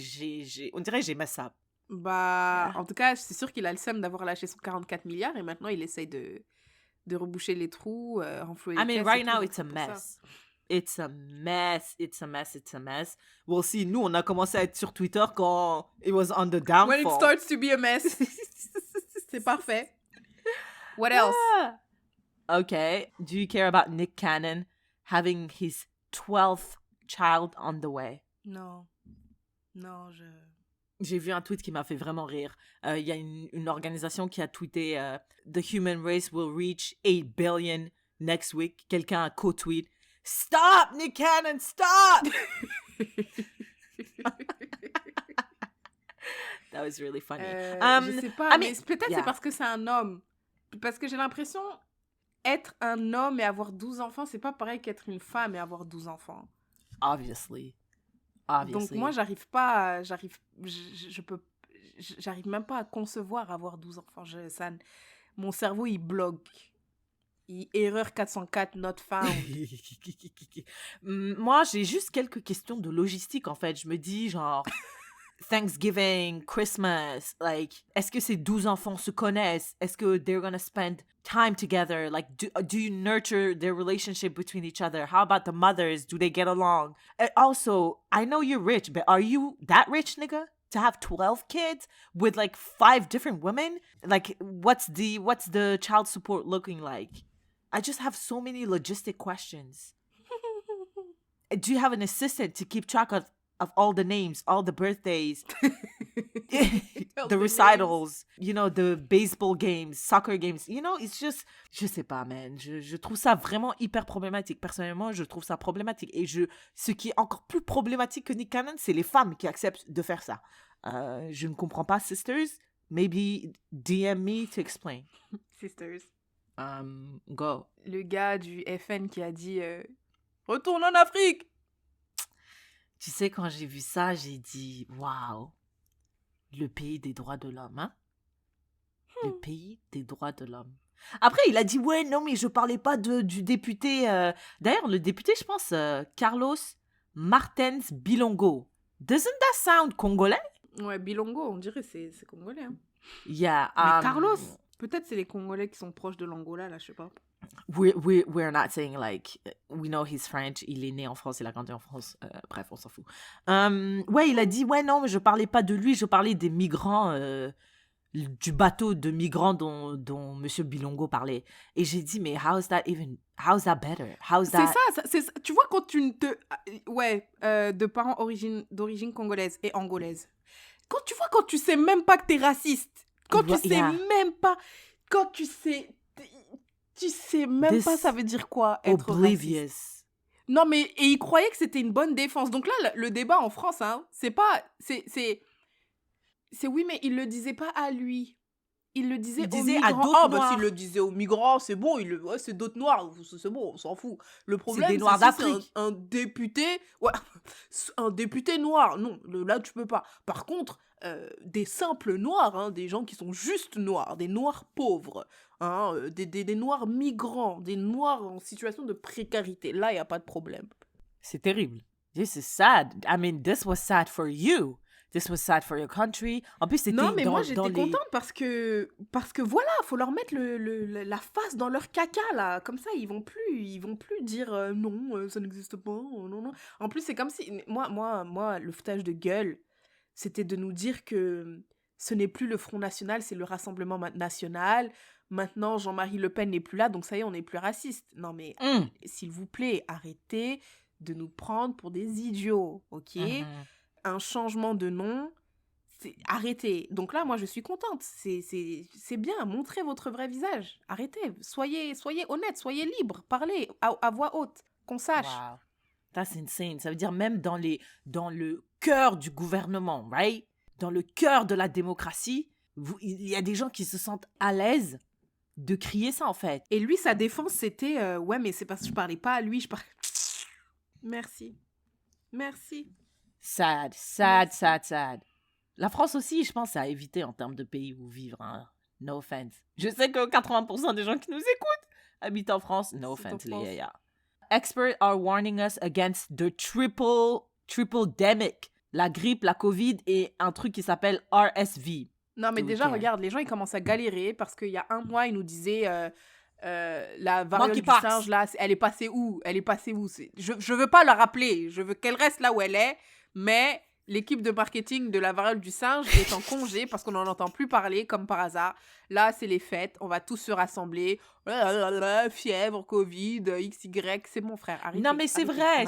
On dirait que j'aimais ça. Bah, en tout cas, c'est sûr qu'il a le seum d'avoir lâché son 44 milliards et maintenant, il essaye de reboucher les trous, renflouer les caisses. I mean, right now, it's a mess. It's a mess. It's a mess. It's a mess. We'll see. Nous, on a commencé à être sur Twitter quand it was on the downfall. When it starts to be a mess. C'est parfait. What else? Okay. Do you care about Nick Cannon having his 12th child on the way? Non. J'ai vu un tweet qui m'a fait vraiment rire. Il y a une organisation qui a tweeté The human race will reach 8 billion next week. Quelqu'un a co-tweet Stop, Nick Cannon, stop! That was really funny. Je sais pas, mais peut-être c'est parce que c'est un homme. Parce que j'ai l'impression être un homme et avoir 12 enfants, c'est pas pareil qu'être une femme et avoir 12 enfants. Obviously. Donc moi, j'arrive même pas à concevoir avoir 12 enfants. Mon cerveau, il bloque. Erreur 404, not found. Moi, j'ai juste quelques questions de logistique, en fait. Je me dis, genre, Thanksgiving, Christmas, like, est-ce que ces 12 enfants se connaissent? Est-ce que they're gonna spend time together? Like, do you nurture their relationship between each other? How about the mothers? Do they get along? And also, I know you're rich, but are you that rich, nigga? To have 12 kids with like 5 different women? Like, what's the child support looking like? I just have so many logistic questions. Do you have an assistant to keep track of all the names, all the birthdays, the recitals, you know, the baseball games, soccer games, you know, it's just, je sais pas, man. Je trouve ça vraiment hyper problématique. Personnellement, je trouve ça problématique. Et ce qui est encore plus problématique que Nick Cannon, c'est les femmes qui acceptent de faire ça. Je ne comprends pas, sisters. Maybe DM me to explain. Sisters. Go. Le gars du FN qui a dit retourne en Afrique. Tu sais, quand j'ai vu ça, j'ai dit waouh, le pays des droits de l'homme, hein? Le pays des droits de l'homme. Après, il a dit ouais, non, mais je parlais pas du député. D'ailleurs, le député, je pense, Carlos Martens Bilongo. Doesn't that sound congolais? Ouais, Bilongo, on dirait c'est congolais. Hein. Yeah. Mais Carlos, peut-être c'est les Congolais qui sont proches de l'Angola, là, je sais pas. We're not saying like we know he's French, il est né en France, il a grandi en France, bref, on s'en fout. Ouais, il a dit ouais, non, mais je parlais pas de lui, je parlais des migrants, du bateau de migrants dont Monsieur Bilongo parlait. Et j'ai dit mais how is that better? C'est ça, tu vois quand de parents d'origine congolaise et angolaise. Quand tu sais même pas que t'es raciste. Quand tu sais même pas ça veut dire quoi être oblivious. Raciste. Non mais et il croyait que c'était une bonne défense. Donc là le débat en France hein, c'est oui mais il le disait pas à lui. Il le disait aux migrants. À d'autres noirs. S'il le disait aux migrants, c'est bon, c'est d'autres noirs, c'est bon, on s'en fout. Le problème c'est des noirs d'Afrique. Un député, un député noir, non, là tu peux pas. Par contre, des simples noirs, hein, des gens qui sont juste noirs, des noirs pauvres, hein, des noirs migrants, des noirs en situation de précarité. Là, il n'y a pas de problème. C'est terrible. This is sad. I mean, this was sad for you. This was sad for your country. En plus, c'était Non, mais moi, dans j'étais contente parce que voilà, faut leur mettre la face dans leur caca, là. Comme ça, ils vont plus dire non, ça n'existe pas, non, non. En plus, c'est comme si, moi, le foutage de gueule, c'était de nous dire que ce n'est plus le Front National, c'est le Rassemblement National. Maintenant, Jean-Marie Le Pen n'est plus là, donc ça y est, on n'est plus raciste. Non, mais s'il vous plaît, arrêtez de nous prendre pour des idiots, ok? Un changement de nom, arrêtez. Donc là, moi, je suis contente. C'est bien, montrez votre vrai visage. Arrêtez, soyez honnête, soyez libre, parlez à voix haute, qu'on sache. Wow. That's insane. Ça veut dire même dans le cœur du gouvernement, right? Dans le cœur de la démocratie, il y a des gens qui se sentent à l'aise de crier ça, en fait. Et lui, sa défense, c'était ouais, mais c'est parce que je parlais pas à lui, je parlais... Merci. Sad. La France aussi, je pense, c'est à éviter en termes de pays où vivre. Hein. No offense. Je sais que 80% des gens qui nous écoutent habitent en France. No offense, les yaya. Experts are warning us against the triple-demic. La grippe, la COVID et un truc qui s'appelle RSV. Non, mais déjà, regarde, les gens, ils commencent à galérer parce qu'il y a un mois, ils nous disaient... la variole du singe, là, elle est passée où? Je veux pas la rappeler. Je veux qu'elle reste là où elle est. Mais l'équipe de marketing de la variole du singe est en congé parce qu'on n'en entend plus parler, comme par hasard. Là, c'est les fêtes. On va tous se rassembler. Fièvre, Covid, XY. C'est mon frère. Arrêtez, non, mais c'est vrai.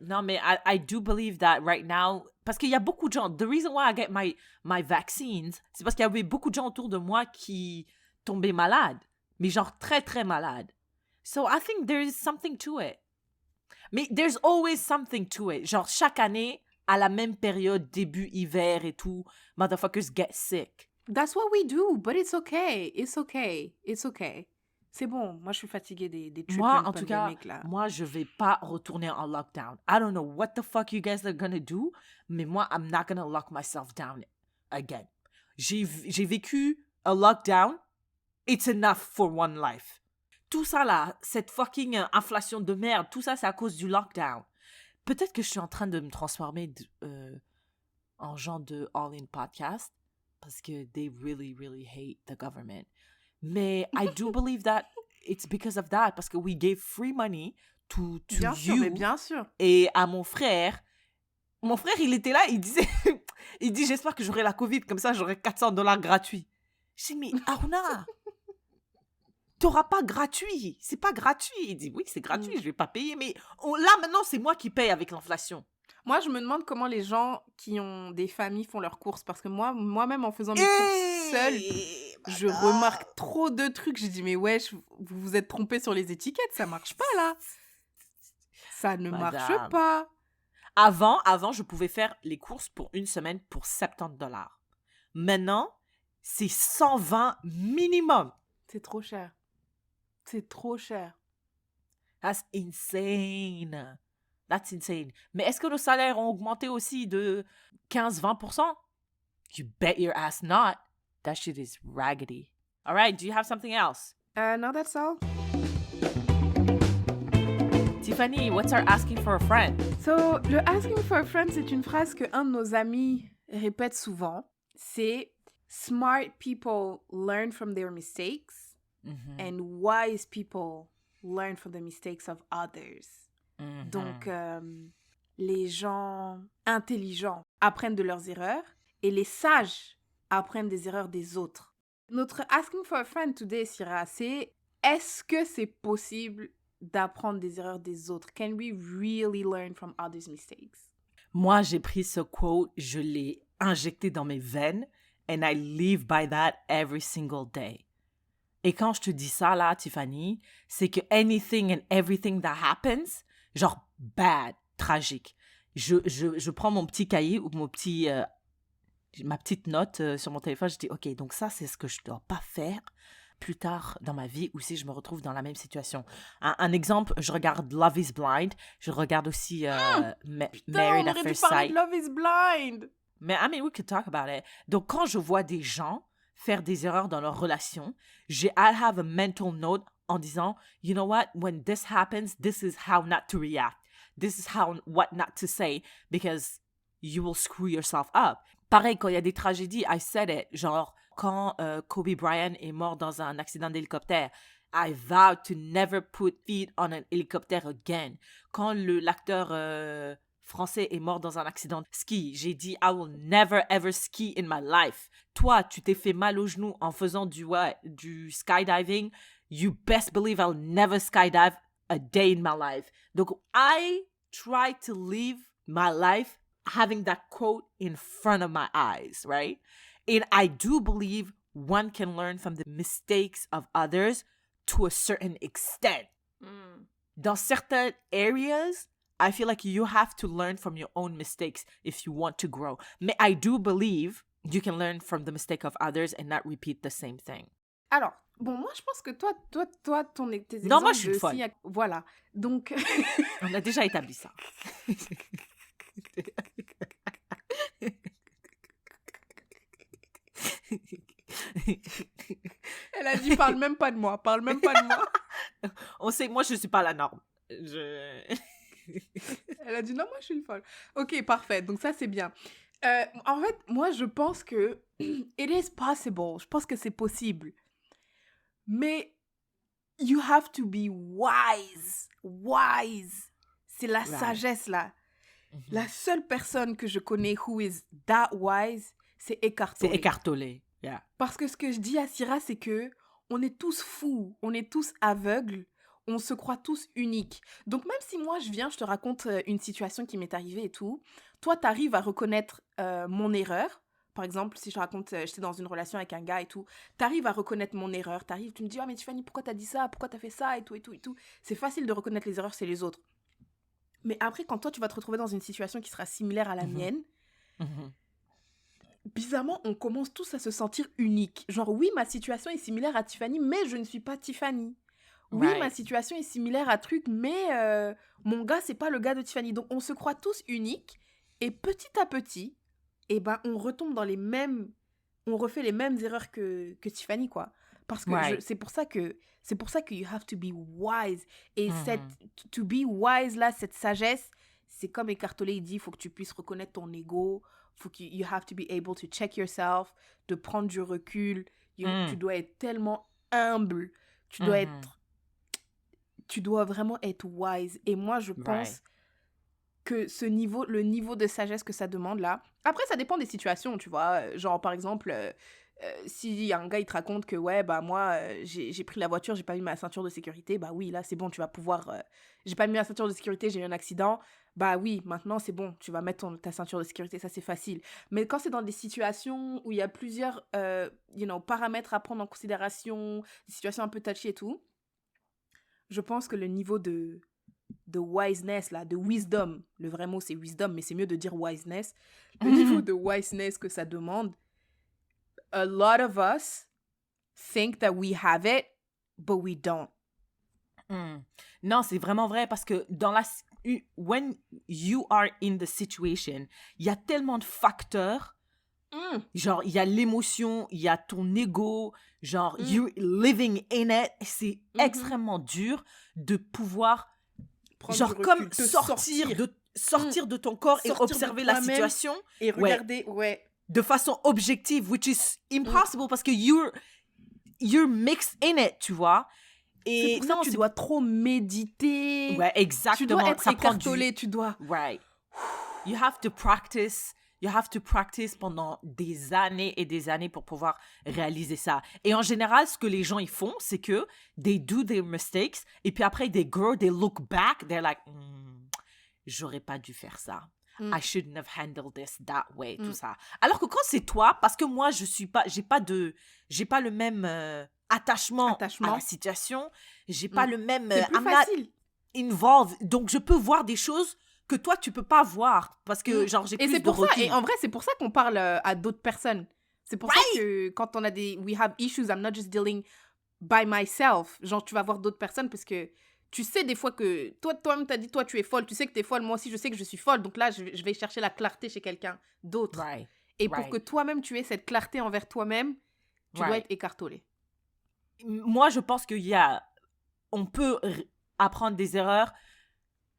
Non, mais I do believe that right now. Parce qu'il y a beaucoup de gens. The reason why I get my vaccines, c'est parce qu'il y avait beaucoup de gens autour de moi qui tombaient malades. Mais genre très, très malade. So I think there is something to it. Mais there's always something to it. Genre chaque année, à la même période, début hiver et tout, motherfuckers get sick. That's what we do, but it's okay. C'est bon, moi je suis fatiguée des moi, en tout cas, là. Moi je vais pas retourner en lockdown. I don't know what the fuck you guys are gonna do, mais moi, I'm not gonna lock myself down again. J'ai vécu a lockdown. It's enough for one life. Tout ça là, cette fucking inflation de merde, tout ça c'est à cause du lockdown. Peut-être que je suis en train de me transformer en genre de all-in podcast parce que they really, really hate the government. Mais I do believe that it's because of that parce que we gave free money to bien you. Sûr, mais bien sûr. Et à mon frère, il était là, il dit j'espère que j'aurai la Covid, comme ça j'aurai $400 gratuits. J'ai dit, mais Aruna, t'auras pas gratuit, c'est pas gratuit. Il dit, oui, c'est gratuit, je vais pas payer, mais là, maintenant, c'est moi qui paye avec l'inflation. Moi, je me demande comment les gens qui ont des familles font leurs courses, parce que moi-même, en faisant mes courses seule, je remarque trop de trucs. J'ai dit, mais wesh, vous vous êtes trompés sur les étiquettes, ça marche pas, là. Ça ne marche pas. Avant, je pouvais faire les courses pour une semaine pour $70. Maintenant, c'est 120 minimum. C'est trop cher. That's insane. Mais est-ce que nos salaires ont augmenté aussi de 15-20%? You bet your ass not. That shit is raggedy. All right, do you have something else? No, that's all. Tiffany, what's our asking for a friend? So, le asking for a friend, c'est une phrase que un de nos amis répète souvent. C'est smart people learn from their mistakes. Mm-hmm. And wise people learn from the mistakes of others. Mm-hmm. Donc, les gens intelligents apprennent de leurs erreurs et les sages apprennent des erreurs des autres. Notre asking for a friend today, Syrah, c'est est-ce que c'est possible d'apprendre des erreurs des autres? Can we really learn from others' mistakes? Moi, j'ai pris ce quote, je l'ai injecté dans mes veines and I live by that every single day. Et quand je te dis ça, là, Tiffany, c'est que anything and everything that happens, genre bad, tragique. Je prends mon petit cahier ou ma petite note sur mon téléphone, je dis, OK, donc ça, c'est ce que je ne dois pas faire plus tard dans ma vie ou si je me retrouve dans la même situation. Un exemple, je regarde Love is Blind. Je regarde aussi Married at First Sight. Love is Blind. Mais I mean, we could talk about it. Donc, quand je vois des gens faire des erreurs dans leur relation, I have a mental note en disant, you know what, when this happens, this is how not to react. This is what not to say, because you will screw yourself up. Pareil, quand il y a des tragédies, I said it, genre, quand Kobe Bryant est mort dans un accident d'hélicoptère, I vowed to never put feet on an helicopter again. Quand l'acteur français est mort dans un accident de ski, j'ai dit I will never ever ski in my life. Toi, tu t'es fait mal au genou en faisant du skydiving. You best believe I'll never skydive a day in my life. Donc, I try to live my life having that quote in front of my eyes, right? And I do believe one can learn from the mistakes of others to a certain extent. Dans certain areas, I feel like you have to learn from your own mistakes if you want to grow. Mais I do believe you can learn from the mistake of others and not repeat the same thing. Alors, bon, moi, je pense que toi, tes exemples... Non, moi, je suis une folle. Voilà. Donc... On a déjà établi ça. Elle a dit, parle même pas de moi. On sait, moi, je suis pas la norme. Elle a dit, non, moi, je suis une folle. Ok, parfait. Donc, ça, c'est bien. En fait, moi, je pense que it is possible. Je pense que c'est possible. Mais you have to be wise. Wise. C'est la sagesse, là. Mm-hmm. La seule personne que je connais who is that wise, c'est Eckhart Tolle. C'est Eckhart Tolle, yeah. Parce que ce que je dis à Syrah, c'est que on est tous fous, on est tous aveugles, on se croit tous uniques. Donc même si moi, je te raconte une situation qui m'est arrivée et tout, toi, t'arrives à reconnaître mon erreur. Par exemple, si je raconte, j'étais dans une relation avec un gars et tout, t'arrives à reconnaître mon erreur, tu me dis « Ah, mais Tiffany, pourquoi t'as dit ça? Pourquoi t'as fait ça? » et tout, et tout, et tout. C'est facile de reconnaître les erreurs, c'est les autres. Mais après, quand toi, tu vas te retrouver dans une situation qui sera similaire à la mienne, bizarrement, on commence tous à se sentir uniques. Genre, oui, ma situation est similaire à Tiffany, mais je ne suis pas Tiffany. Oui, ma situation est similaire à truc, mais mon gars, c'est pas le gars de Tiffany. Donc, on se croit tous uniques. Et petit à petit, eh ben, on retombe dans on refait les mêmes erreurs que Tiffany, quoi. Parce que c'est pour ça que you have to be wise. Et to be wise, là, cette sagesse, c'est comme Eckhart Tolle, il dit, il faut que tu puisses reconnaître ton ego, you have to be able to check yourself, de prendre du recul. Tu dois être tellement humble. Tu dois vraiment être wise. Et moi, je pense que le niveau de sagesse que ça demande, là... Après, ça dépend des situations, tu vois. Genre, par exemple... si un gars il te raconte que ouais bah moi j'ai pris la voiture, j'ai pas mis ma ceinture de sécurité, bah oui là c'est bon, tu vas pouvoir j'ai pas mis ma ceinture de sécurité, j'ai eu un accident, bah oui maintenant c'est bon, tu vas mettre ta ceinture de sécurité, ça c'est facile. Mais quand c'est dans des situations où il y a plusieurs paramètres à prendre en considération, des situations un peu touchy et tout, je pense que le niveau de wiseness là, de wisdom, le vrai mot c'est wisdom mais c'est mieux de dire wiseness, le niveau de wiseness que ça demande, a lot of us think that we have it, but we don't. Non, c'est vraiment vrai parce que when you are in the situation, il y a tellement de facteurs. Genre, il y a l'émotion, il y a ton ego, genre, you're living in it. C'est extrêmement dur de pouvoir, prendre genre, comme sortir de ton corps et observer la situation. Et regarder, de façon objective, which is impossible parce que you're mixed in it, tu vois. Et c'est pour ça que tu dois trop méditer. Ouais, exactement. Tu dois être écartolé, tu dois... Right. You have to practice pendant des années et des années pour pouvoir réaliser ça. Et en général, ce que les gens ils font, c'est que they do their mistakes et puis après, they look back, they're like, j'aurais pas dû faire ça. I shouldn't have handled this that way, tout ça. Alors que quand c'est toi, parce que moi, j'ai pas le même attachement à la situation, j'ai pas le même... C'est plus facile. Involved. Donc, je peux voir des choses que toi, tu peux pas voir parce que, genre, j'ai plus de recul. Et en vrai, c'est pour ça qu'on parle à d'autres personnes. C'est pour ça que quand on a we have issues, I'm not just dealing by myself. Genre, tu vas voir d'autres personnes parce que tu sais des fois que toi-même t'as dit toi tu es folle, tu sais que t'es folle, moi aussi je sais que je suis folle, donc là je vais chercher la clarté chez quelqu'un d'autre. Right. Et pour que toi-même tu aies cette clarté envers toi-même, tu dois être écartolé. Moi, je pense on peut apprendre des erreurs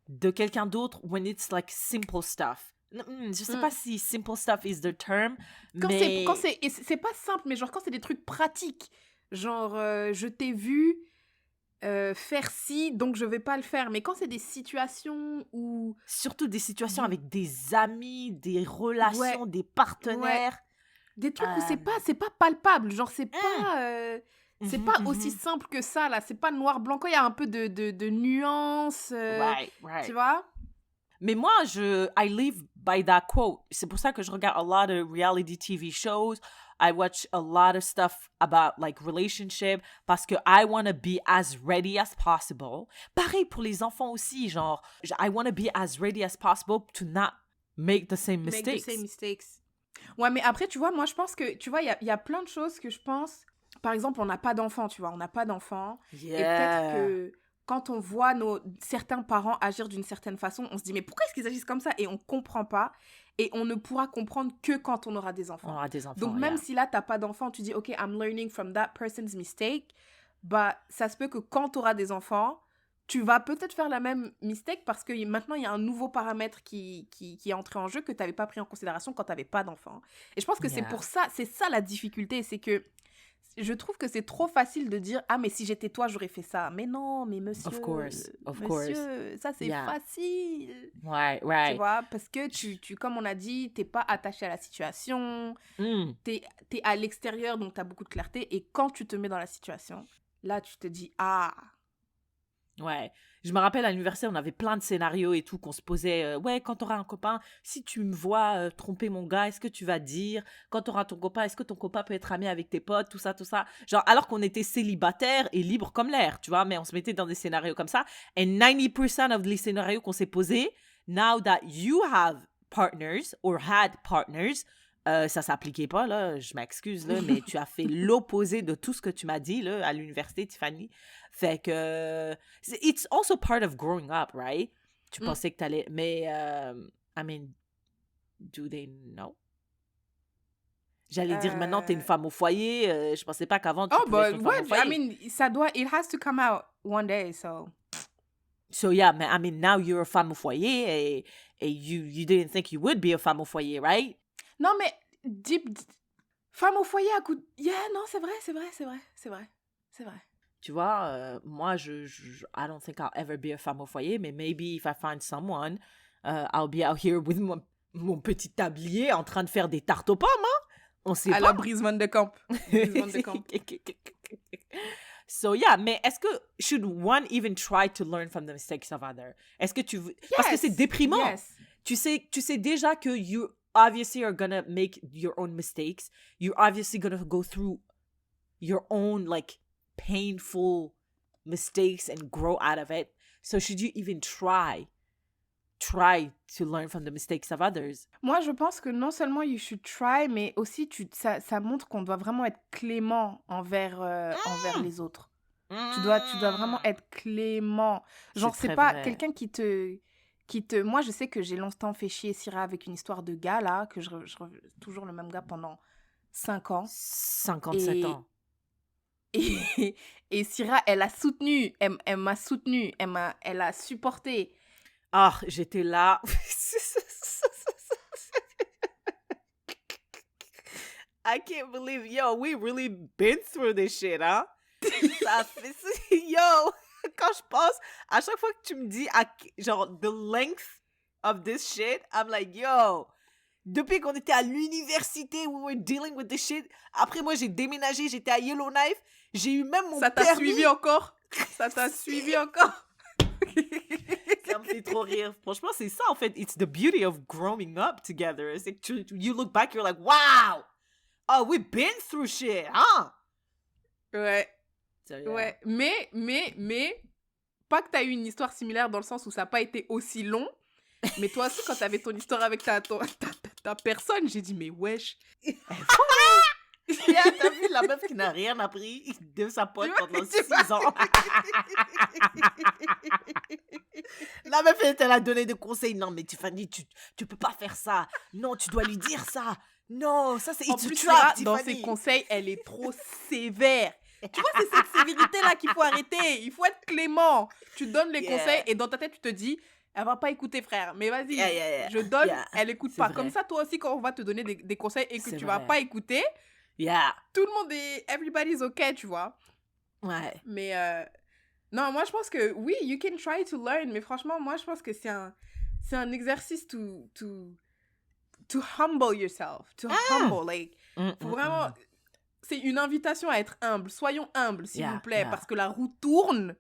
de quelqu'un d'autre when it's like simple stuff. Je sais pas si simple stuff is the term, mais... C'est pas simple, mais genre quand c'est des trucs pratiques, genre je t'ai vu faire ci, donc je vais pas le faire. Mais quand c'est des situations où... Surtout des situations avec des amis, des relations, des partenaires. Des trucs où c'est pas palpable, genre c'est pas... c'est pas aussi simple que ça, là. C'est pas noir-blanc. Quand il y a un peu de nuances, tu vois? Mais moi, I live by that quote. C'est pour ça que je regarde a lot of reality TV shows. I watch a lot of stuff about like relationship parce que I want to be as ready as possible. Pareil pour les enfants aussi, genre, I want to be as ready as possible to not make the same mistakes. Ouais, mais après, tu vois, moi, je pense que, tu vois, il y a plein de choses que je pense... Par exemple, on n'a pas d'enfants, tu vois, on n'a pas d'enfants. Yeah. Et peut-être que quand on voit certains parents agir d'une certaine façon, on se dit, mais pourquoi est-ce qu'ils agissent comme ça? Et on comprend pas. Et on ne pourra comprendre que quand on aura des enfants. On aura des enfants, donc, même si là, t'as pas d'enfants, tu dis, OK, I'm learning from that person's mistake, bah, ça se peut que quand tu auras des enfants, tu vas peut-être faire la même mistake parce que maintenant, il y a un nouveau paramètre qui est entré en jeu que tu n'avais pas pris en considération quand tu n'avais pas d'enfant. Et je pense que c'est pour ça, c'est ça la difficulté, c'est que je trouve que c'est trop facile de dire « Ah, mais si j'étais toi, j'aurais fait ça. » Mais non, mais monsieur, of course. ça c'est facile. Right. Tu vois, parce que tu comme on a dit, t'es pas attaché à la situation, t'es à l'extérieur, donc t'as beaucoup de clarté. Et quand tu te mets dans la situation, là, tu te dis « Ah !» Ouais, je me rappelle à l'université, on avait plein de scénarios et tout qu'on se posait. Ouais, quand t'auras un copain, si tu me vois tromper mon gars, est-ce que tu vas dire? Quand t'auras ton copain, est-ce que ton copain peut être ami avec tes potes? Tout ça. Genre, alors qu'on était célibataires et libres comme l'air, tu vois, mais on se mettait dans des scénarios comme ça. Et 90% of les scénarios qu'on s'est posés, now that you have partners or had partners, ça s'appliquait pas, là, je m'excuse, là, mais tu as fait l'opposé de tout ce que tu m'as dit, là, à l'université, Tiffany. Fait que, it's also part of growing up, right? Tu pensais que t'allais, mais, I mean, do they know? J'allais dire, maintenant, t'es une femme au foyer, je pensais pas qu'avant, tu pouvais être une femme au foyer. I mean, ça doit, it has to come out one day, so... So, yeah, mais, I mean, now you're a femme au foyer, et you didn't think you would be a femme au foyer, right? Non, mais femme au foyer à coup de... Yeah, non, c'est vrai. Tu vois, moi, I don't think I'll ever be a femme au foyer, mais maybe if I find someone, I'll be out here with mon petit tablier en train de faire des tartes aux pommes, hein? On sait pas. À la Brise Van de Camp. So, yeah, mais est-ce que should one even try to learn from the mistakes of others? Est-ce que parce que c'est déprimant. Yes. Tu sais déjà que you obviously are gonna make your own mistakes. You're obviously gonna go through your own, like, painful mistakes and grow out of it. So should you even try to learn from the mistakes of others? Moi, je pense que non seulement you should try, mais aussi ça montre qu'on doit vraiment être clément envers les autres. Tu dois vraiment être clément. Genre, c'est pas vrai. Quelqu'un qui te... Moi, je sais que j'ai longtemps fait chier Syrah avec une histoire de gars, là, que je toujours le même gars pendant 5 ans. 57 ans. Et Syrah, elle a soutenu, elle m'a soutenu, elle a supporté. Ah, j'étais là. I can't believe, yo, we really been through this shit, hein? Yo, quand je pense, à chaque fois que tu me dis, genre, the length of this shit, I'm like, yo, depuis qu'on était à l'université, we were dealing with this shit. Après, moi, j'ai déménagé, j'étais à Yellowknife, j'ai eu même mon permis. Ça t'a suivi encore? Ça t'a suivi encore? Ça me fait trop rire. Franchement, c'est ça, en fait. It's the beauty of growing up together. C'est que you look back, you're like, wow! Oh, we've been through shit, hein? Ouais. Ouais. Mais, pas que t'as eu une histoire similaire dans le sens où ça n'a pas été aussi long. Mais toi aussi, quand t'avais ton histoire avec ta personne, j'ai dit, mais wesh, Yeah, t'as vu la meuf qui n'a rien appris de sa pote pendant 6 ans. La meuf, elle a donné des conseils. Non, mais Tiffany, tu peux pas faire ça. Non, tu dois lui dire ça. Non, ça c'est En it's a plus, trap, Sarah, dans Tiffany. ses conseils, elle est trop sévère. Tu vois, c'est cette sévérité-là qu'il faut arrêter. Il faut être clément. Tu donnes les conseils et dans ta tête, tu te dis, elle va pas écouter, frère. Mais vas-y, je donne, elle écoute pas. Vrai. Comme ça, toi aussi, quand on va te donner des conseils et que C'est tu vrai. vas pas écouter, tout le monde est... Everybody's okay, tu vois. Ouais. Mais non, moi, je pense que oui, you can try to learn. Mais franchement, moi, je pense que c'est un exercice to humble yourself. To humble, like, faut vraiment... C'est une invitation à être humble. Soyons humbles, s'il vous plaît, parce que la roue tourne.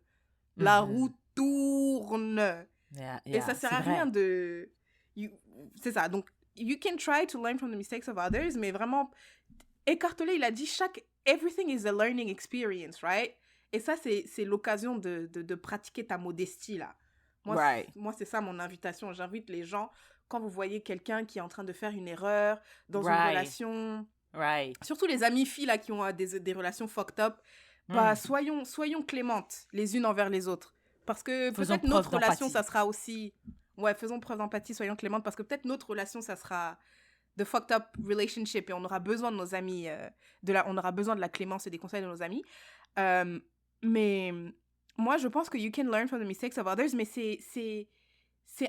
La roue tourne. Et ça sert à rien de... C'est ça. Donc, you can try to learn from the mistakes of others, mais vraiment, Eckhart Tolle, il a dit everything is a learning experience, right? Et ça, c'est l'occasion de pratiquer ta modestie, là. Moi, c'est ça mon invitation. J'invite les gens, quand vous voyez quelqu'un qui est en train de faire une erreur dans une relation... Surtout les amies filles là qui ont des relations fucked up, bah soyons clémentes les unes envers les autres parce que peut-être notre relation ça sera aussi faisons preuve d'empathie, soyons clémentes parce que peut-être notre relation ça sera de fucked up relationship et on aura besoin de nos amis on aura besoin de la clémence et des conseils de nos amis, mais moi je pense que you can learn from the mistakes of others, mais c'est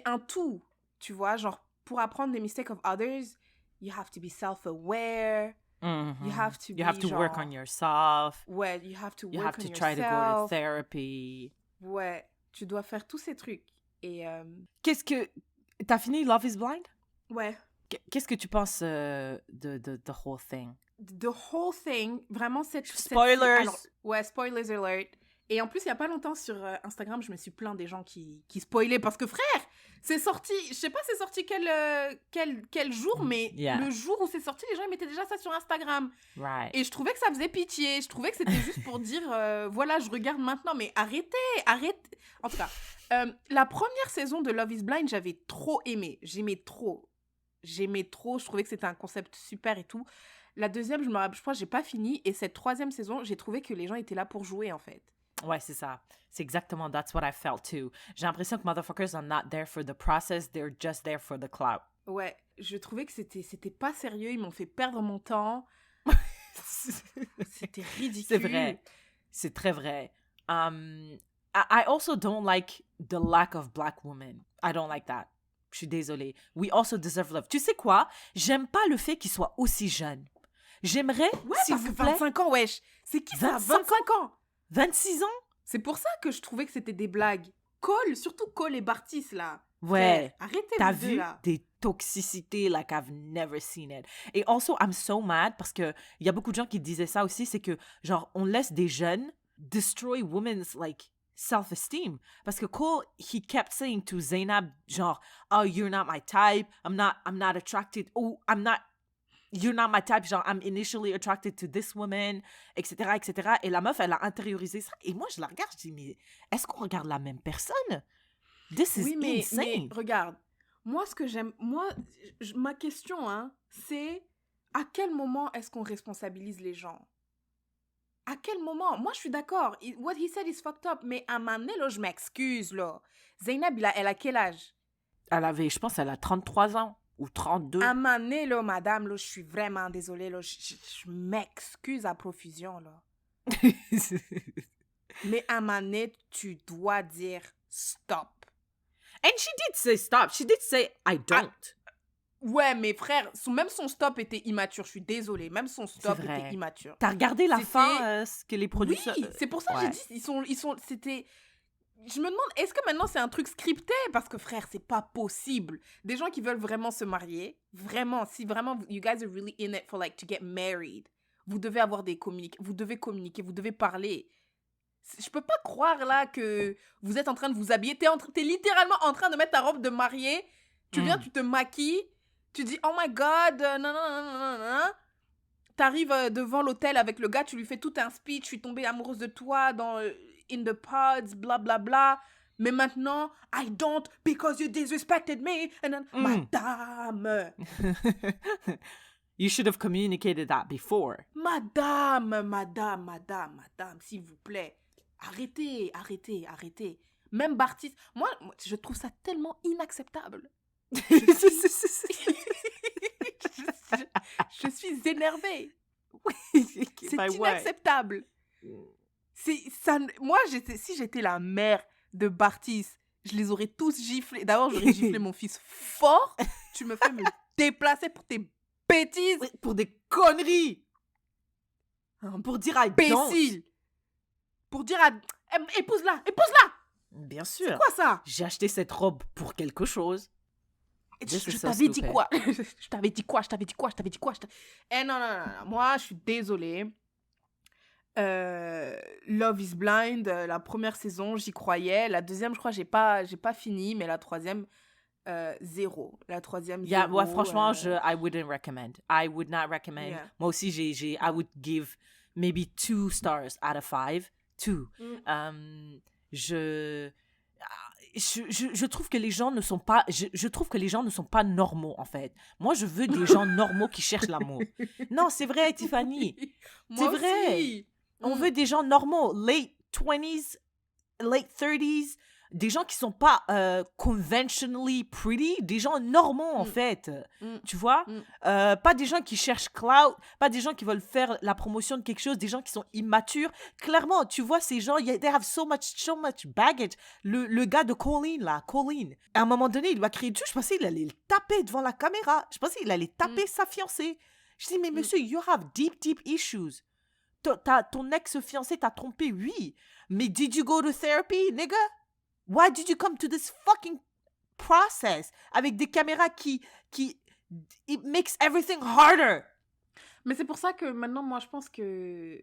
un tout, tu vois, genre pour apprendre des mistakes of others you have to be self-aware. You have to work on yourself. Ouais, you have to work on yourself. You have to try to go to therapy. Ouais, tu dois faire tous ces trucs. Et qu'est-ce que... T'as fini Love is Blind? Ouais. Qu'est-ce que tu penses de the whole thing? The whole thing, vraiment Spoilers! Spoilers alert. Et en plus, il n'y a pas longtemps sur Instagram, je me suis plaint des gens qui spoilaient parce que frère, c'est sorti, je sais pas c'est sorti quel jour, mais le jour où c'est sorti, les gens ils mettaient déjà ça sur Instagram. Et je trouvais que ça faisait pitié, je trouvais que c'était juste pour dire, voilà, je regarde maintenant, mais arrêtez. En tout cas, la première saison de Love is Blind, j'avais trop aimé, j'aimais trop, je trouvais que c'était un concept super et tout. La deuxième, je crois que j'ai pas fini, et cette troisième saison, j'ai trouvé que les gens étaient là pour jouer en fait. Ouais, c'est ça. C'est exactement, that's what I felt too. J'ai l'impression que motherfuckers are not there for the process, they're just there for the clout. Ouais, je trouvais que c'était pas sérieux, ils m'ont fait perdre mon temps. C'était ridicule. C'est vrai. C'est très vrai. I also don't like the lack of black women. I don't like that. Je suis désolée. We also deserve love. Tu sais quoi? J'aime pas le fait qu'ils soient aussi jeunes. J'aimerais, s'il vous plaît... 25 ans, wesh. C'est qui ça? 25 ans? 26 ans? C'est pour ça que je trouvais que c'était des blagues. Cole, surtout Cole et Bartis, là. Ouais. Arrêtez T'as vous deux, vu là. des toxicités like I've never seen it. Et also, I'm so mad parce que il y a beaucoup de gens qui disaient ça aussi, c'est que, genre, on laisse des jeunes destroy women's, like, self-esteem. Parce que Cole, he kept saying to Zainab, genre, oh, you're not my type, I'm not attracted, oh, you're not my type, genre, I'm initially attracted to this woman, etc., etc. Et la meuf, elle a intériorisé ça. Et moi, je la regarde, je dis, mais est-ce qu'on regarde la même personne? This is insane. Mais regarde, moi, ce que j'aime, ma question, hein, c'est à quel moment est-ce qu'on responsabilise les gens? À quel moment? Moi, je suis d'accord. What he said is fucked up. Mais à un moment donné, là, je m'excuse, là. Zainab, elle a quel âge? Je pense qu'elle a 33 ans. Ou 32. À un moment donné, là, madame, là, je suis vraiment désolée, là. Je m'excuse à profusion, là. Mais à un moment donné, tu dois dire stop. And she did say stop. She did say I don't. Ouais, mais frère, même son stop était immature. Je suis désolée. Même son stop était immature. T'as regardé la fin, ce que les producteurs... Oui, c'est pour ça que j'ai dit, c'était... Je me demande, est-ce que maintenant c'est un truc scripté? Parce que frère, c'est pas possible. Des gens qui veulent vraiment se marier, vraiment, si vraiment you guys are really in it for like to get married, vous devez avoir vous devez communiquer, vous devez parler. Je peux pas croire là que vous êtes en train de vous habiller, t'es littéralement en train de mettre ta robe de mariée, tu viens, tu te maquilles, tu dis oh my god, non. T'arrives devant l'hôtel avec le gars, tu lui fais tout un speech, je suis tombée amoureuse de toi dans in the pods, bla bla bla. Mais maintenant, I don't because you disrespected me. And then, madame. You should have communicated that before. Madame, s'il vous plaît. Arrêtez. Même Bartis, moi, je trouve ça tellement inacceptable. Je suis énervée. C'est inacceptable. Moi, si j'étais la mère de Bartis, je les aurais tous giflés. D'abord, j'aurais giflé mon fils fort. Tu me fais me déplacer pour tes bêtises. Pour des conneries. Pour dire à imbécile. Pour dire à... Épouse-la. Bien sûr. C'est quoi ça? J'ai acheté cette robe pour quelque chose. Je t'avais dit quoi? Je t'avais dit quoi? Eh non. Moi, je suis désolée. Love is Blind, la première saison, j'y croyais. La deuxième, je crois, j'ai pas fini. Mais la troisième, zéro. La troisième, zéro. Ouais, franchement, I wouldn't recommend. I would not recommend. Yeah. Moi aussi, I would give maybe 2 stars out of 5. 2. Je trouve que les gens ne sont pas je trouve que les gens ne sont pas normaux en fait. Moi je veux des gens normaux qui cherchent l'amour. Non, c'est vrai Tiffany. C'est vrai. Aussi. On veut des gens normaux, late 20s, late 30s, des gens qui sont pas conventionally pretty, des gens normaux en fait. Tu vois? Pas des gens qui cherchent clout, pas des gens qui veulent faire la promotion de quelque chose, des gens qui sont immatures. Clairement, tu vois ces gens, they have so much baggage. Le gars de Colleen là, à un moment donné, il lui a crié dessus, je pensais qu'il allait le taper devant la caméra. Je pensais qu'il allait taper sa fiancée. Je dis mais monsieur, you have deep issues. Ton ex-fiancé t'a trompé, oui. Mais did you go to therapy, nigga? Why did you come to this fucking process avec des caméras qui it makes everything harder? Mais c'est pour ça que maintenant, moi, je pense que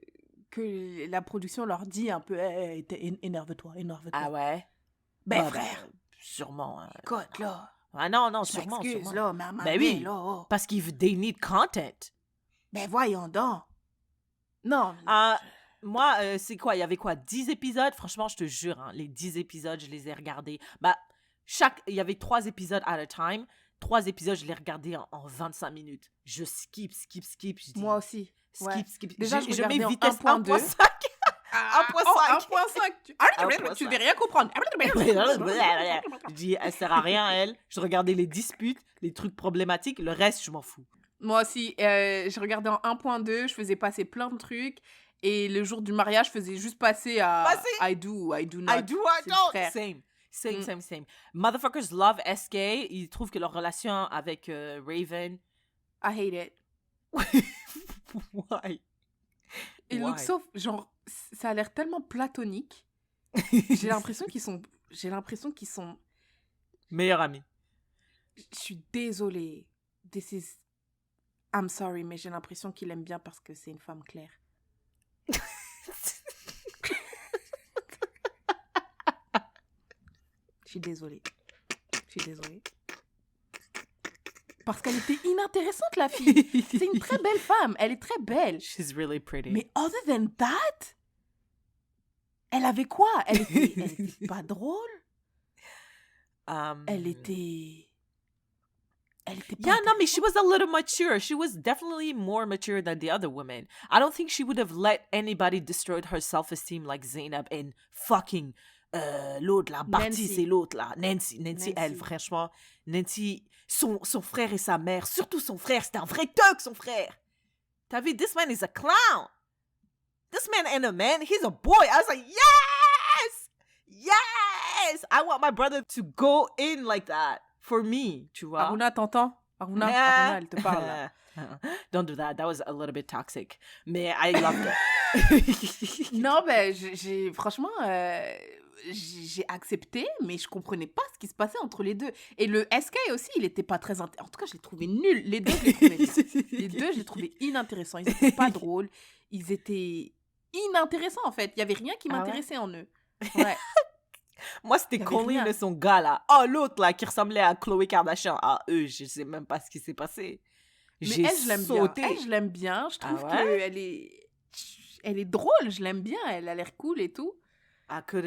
la production leur dit un peu énerve-toi. Ah ouais? Ben frère. Sûrement. Écoute, là. Ah non, sûrement. Excuse, là, maman. Ben oui, là. parce they need content. Ben voyons donc. Non. Moi, c'est quoi? Il y avait quoi? 10 épisodes? Franchement, je te jure, hein, les 10 épisodes, je les ai regardés. Il y avait 3 épisodes at a time. 3 épisodes, je les regardais en 25 minutes. Je skip. Je dis, moi aussi. Skip. Déjà, je mets en vitesse 1.2. 1.5. 1.5. Tu devais rien comprendre. Je dis, elle sert à rien, elle. Je regardais les disputes, les trucs problématiques. Le reste, je m'en fous. Moi aussi. Je regardais en 1.2. Je faisais passer plein de trucs. Et le jour du mariage, je faisais juste passer à I do or I do not. I do or don't. Same. Motherfuckers love SK. Ils trouvent que leur relation avec Raven... I hate it. Why? It looks so... Genre, ça a l'air tellement platonique. J'ai l'impression qu'ils sont... Meilleurs amis. Je suis désolée. I'm sorry, mais j'ai l'impression qu'il aime bien parce que c'est une femme claire. Je suis désolée. Parce qu'elle était inintéressante, la fille. C'est une très belle femme. Elle est très belle. She's really pretty. Mais other than that, elle avait quoi? Elle était pas drôle. Elle était Yeah, no, I mean, she was a little mature. She was definitely more mature than the other women. I don't think she would have let anybody destroy her self-esteem like Zainab and fucking l'autre là, Bartis et l'autre là, Nancy, elle, franchement, Nancy, son frère et sa mère, surtout son frère, c'était un vrai thug, son frère. T'as vu, this man is a clown. This man ain't a man, he's a boy. I was like, yes! I want my brother to go in like that. For me, tu vois. Aruna, t'entends? Aruna, elle te parle là. Don't do that. That was a little bit toxic. Mais I loved it. Non, ben, franchement, j'ai accepté, mais je comprenais pas ce qui se passait entre les deux. Et le SK aussi, il était pas très intéressant. En tout cas, je l'ai trouvé nul. Les deux, je les trouvais nuls. Les deux, je les trouvais inintéressants. Ils étaient pas drôles. Ils étaient inintéressants, en fait. Il y avait rien qui m'intéressait en eux. Ouais. Moi, c'était Colleen et son gars, là. Oh, l'autre, là, qui ressemblait à Khloé Kardashian. Ah, eux, je sais même pas ce qui s'est passé. Mais elle, je l'aime bien. Elle, je l'aime bien. Je trouve qu'elle est drôle. Je l'aime bien. Elle a l'air cool et tout.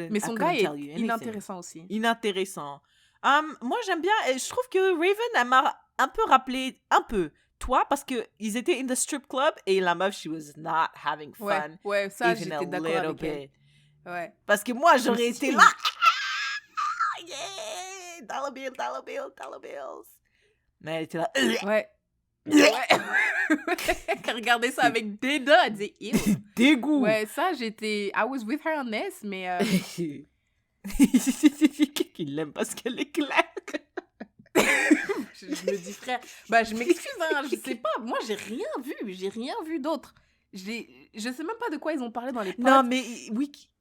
Mais son gars est inintéressant aussi. Inintéressant. Moi, j'aime bien. Je trouve que Raven, elle m'a un peu rappelé... Un peu. toi, parce qu'ils étaient in the strip club et la meuf, she was not having fun. Ouais, ça, even a j'étais d'accord little avec elle. bit. Ouais. Parce que moi, j'aurais aussi. été là. Yeah! Dollar bill, dollar bill, dollar bills. Mais elle était là. Ouais. Elle regardait ça avec dédain, elle disait ew. Dégoût. Ouais, ça, j'étais... I was with her on this, mais... Qu'il l'aime parce qu'elle est claire. je me dis, frère, bah, je m'excuse, hein, je sais pas, moi, j'ai rien vu d'autre. Je sais même pas de quoi ils ont parlé dans les pods. Non, mais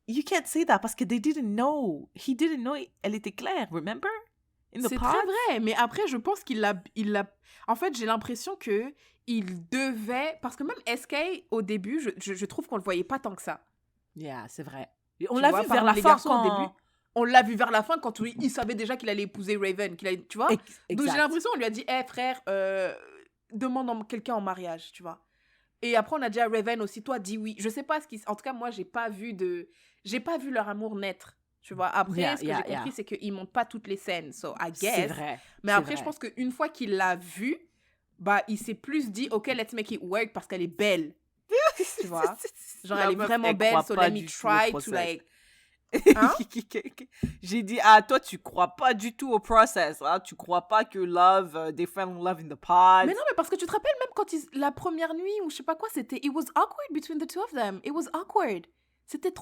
you can't say that parce que they didn't know. He didn't know. Elle était claire, remember? In the C'est pod? très vrai, mais après, je pense qu'il l'a... En fait, j'ai l'impression que il devait... Parce que même SK, au début, je trouve qu'on le voyait pas tant que ça. Yeah, c'est vrai. On Tu l'a vois, vu par vers la les fin garçons, quand... au début. On l'a vu vers la fin quand il savait déjà qu'il allait épouser Raven. Tu vois? Donc Exact. j'ai l'impression qu'on lui a dit, hey, frère, demande quelqu'un en mariage, tu vois. Et après, on a dit à Raven aussi, toi, dis oui. Je sais pas ce qui... En tout cas, moi, j'ai pas vu leur amour naître. Tu vois, après, ce que j'ai compris, c'est qu'ils montent pas toutes les scènes. So, I guess. C'est vrai. Mais après, je pense qu'une fois qu'il l'a vu, bah, il s'est plus dit, OK, let's make it work parce qu'elle est belle. Tu vois? Genre, elle est vraiment belle, so let me try to, like... Hein? J'ai dit, toi, tu crois pas du tout au process. Hein? Tu crois pas que they fell in love in the pod. Mais non, mais parce que tu te rappelles, même quand la première nuit, ou je sais pas quoi, it was awkward between the two of them. It was awkward. C'était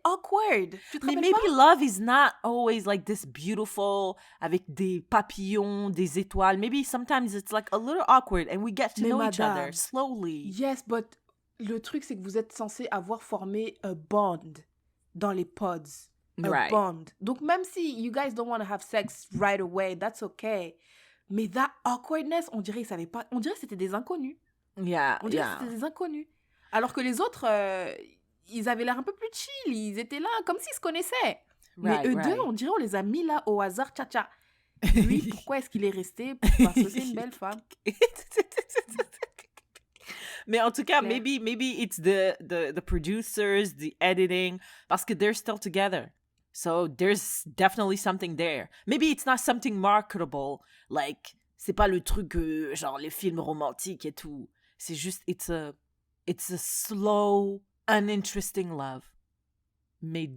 awkward. Tu te Mais rappelles maybe pas? love is not always like this beautiful, avec des papillons, des étoiles. Maybe sometimes it's like a little awkward and we get to know each other slowly. Yes, but le truc, c'est que vous êtes censé avoir formé a bond dans les pods. A bond. Donc, même si you guys don't want to have sex right away, that's okay. Mais that awkwardness, on dirait qu'ils savaient pas. On dirait que c'était des inconnus. Yeah, On dirait que c'était des inconnus. Alors que les autres, ils avaient l'air un peu plus chill. Ils étaient là comme s'ils se connaissaient. Mais eux deux, on dirait on les a mis là au hasard. Tcha-tcha. Lui, pourquoi est-ce qu'il est resté? Parce que c'est une belle femme. Mais en tout cas, maybe it's the producers, the editing, parce que they're still together. So there's definitely something there. Maybe it's not something marketable, like c'est pas le truc genre les films romantiques et tout. C'est juste it's a slow, uninteresting love, mais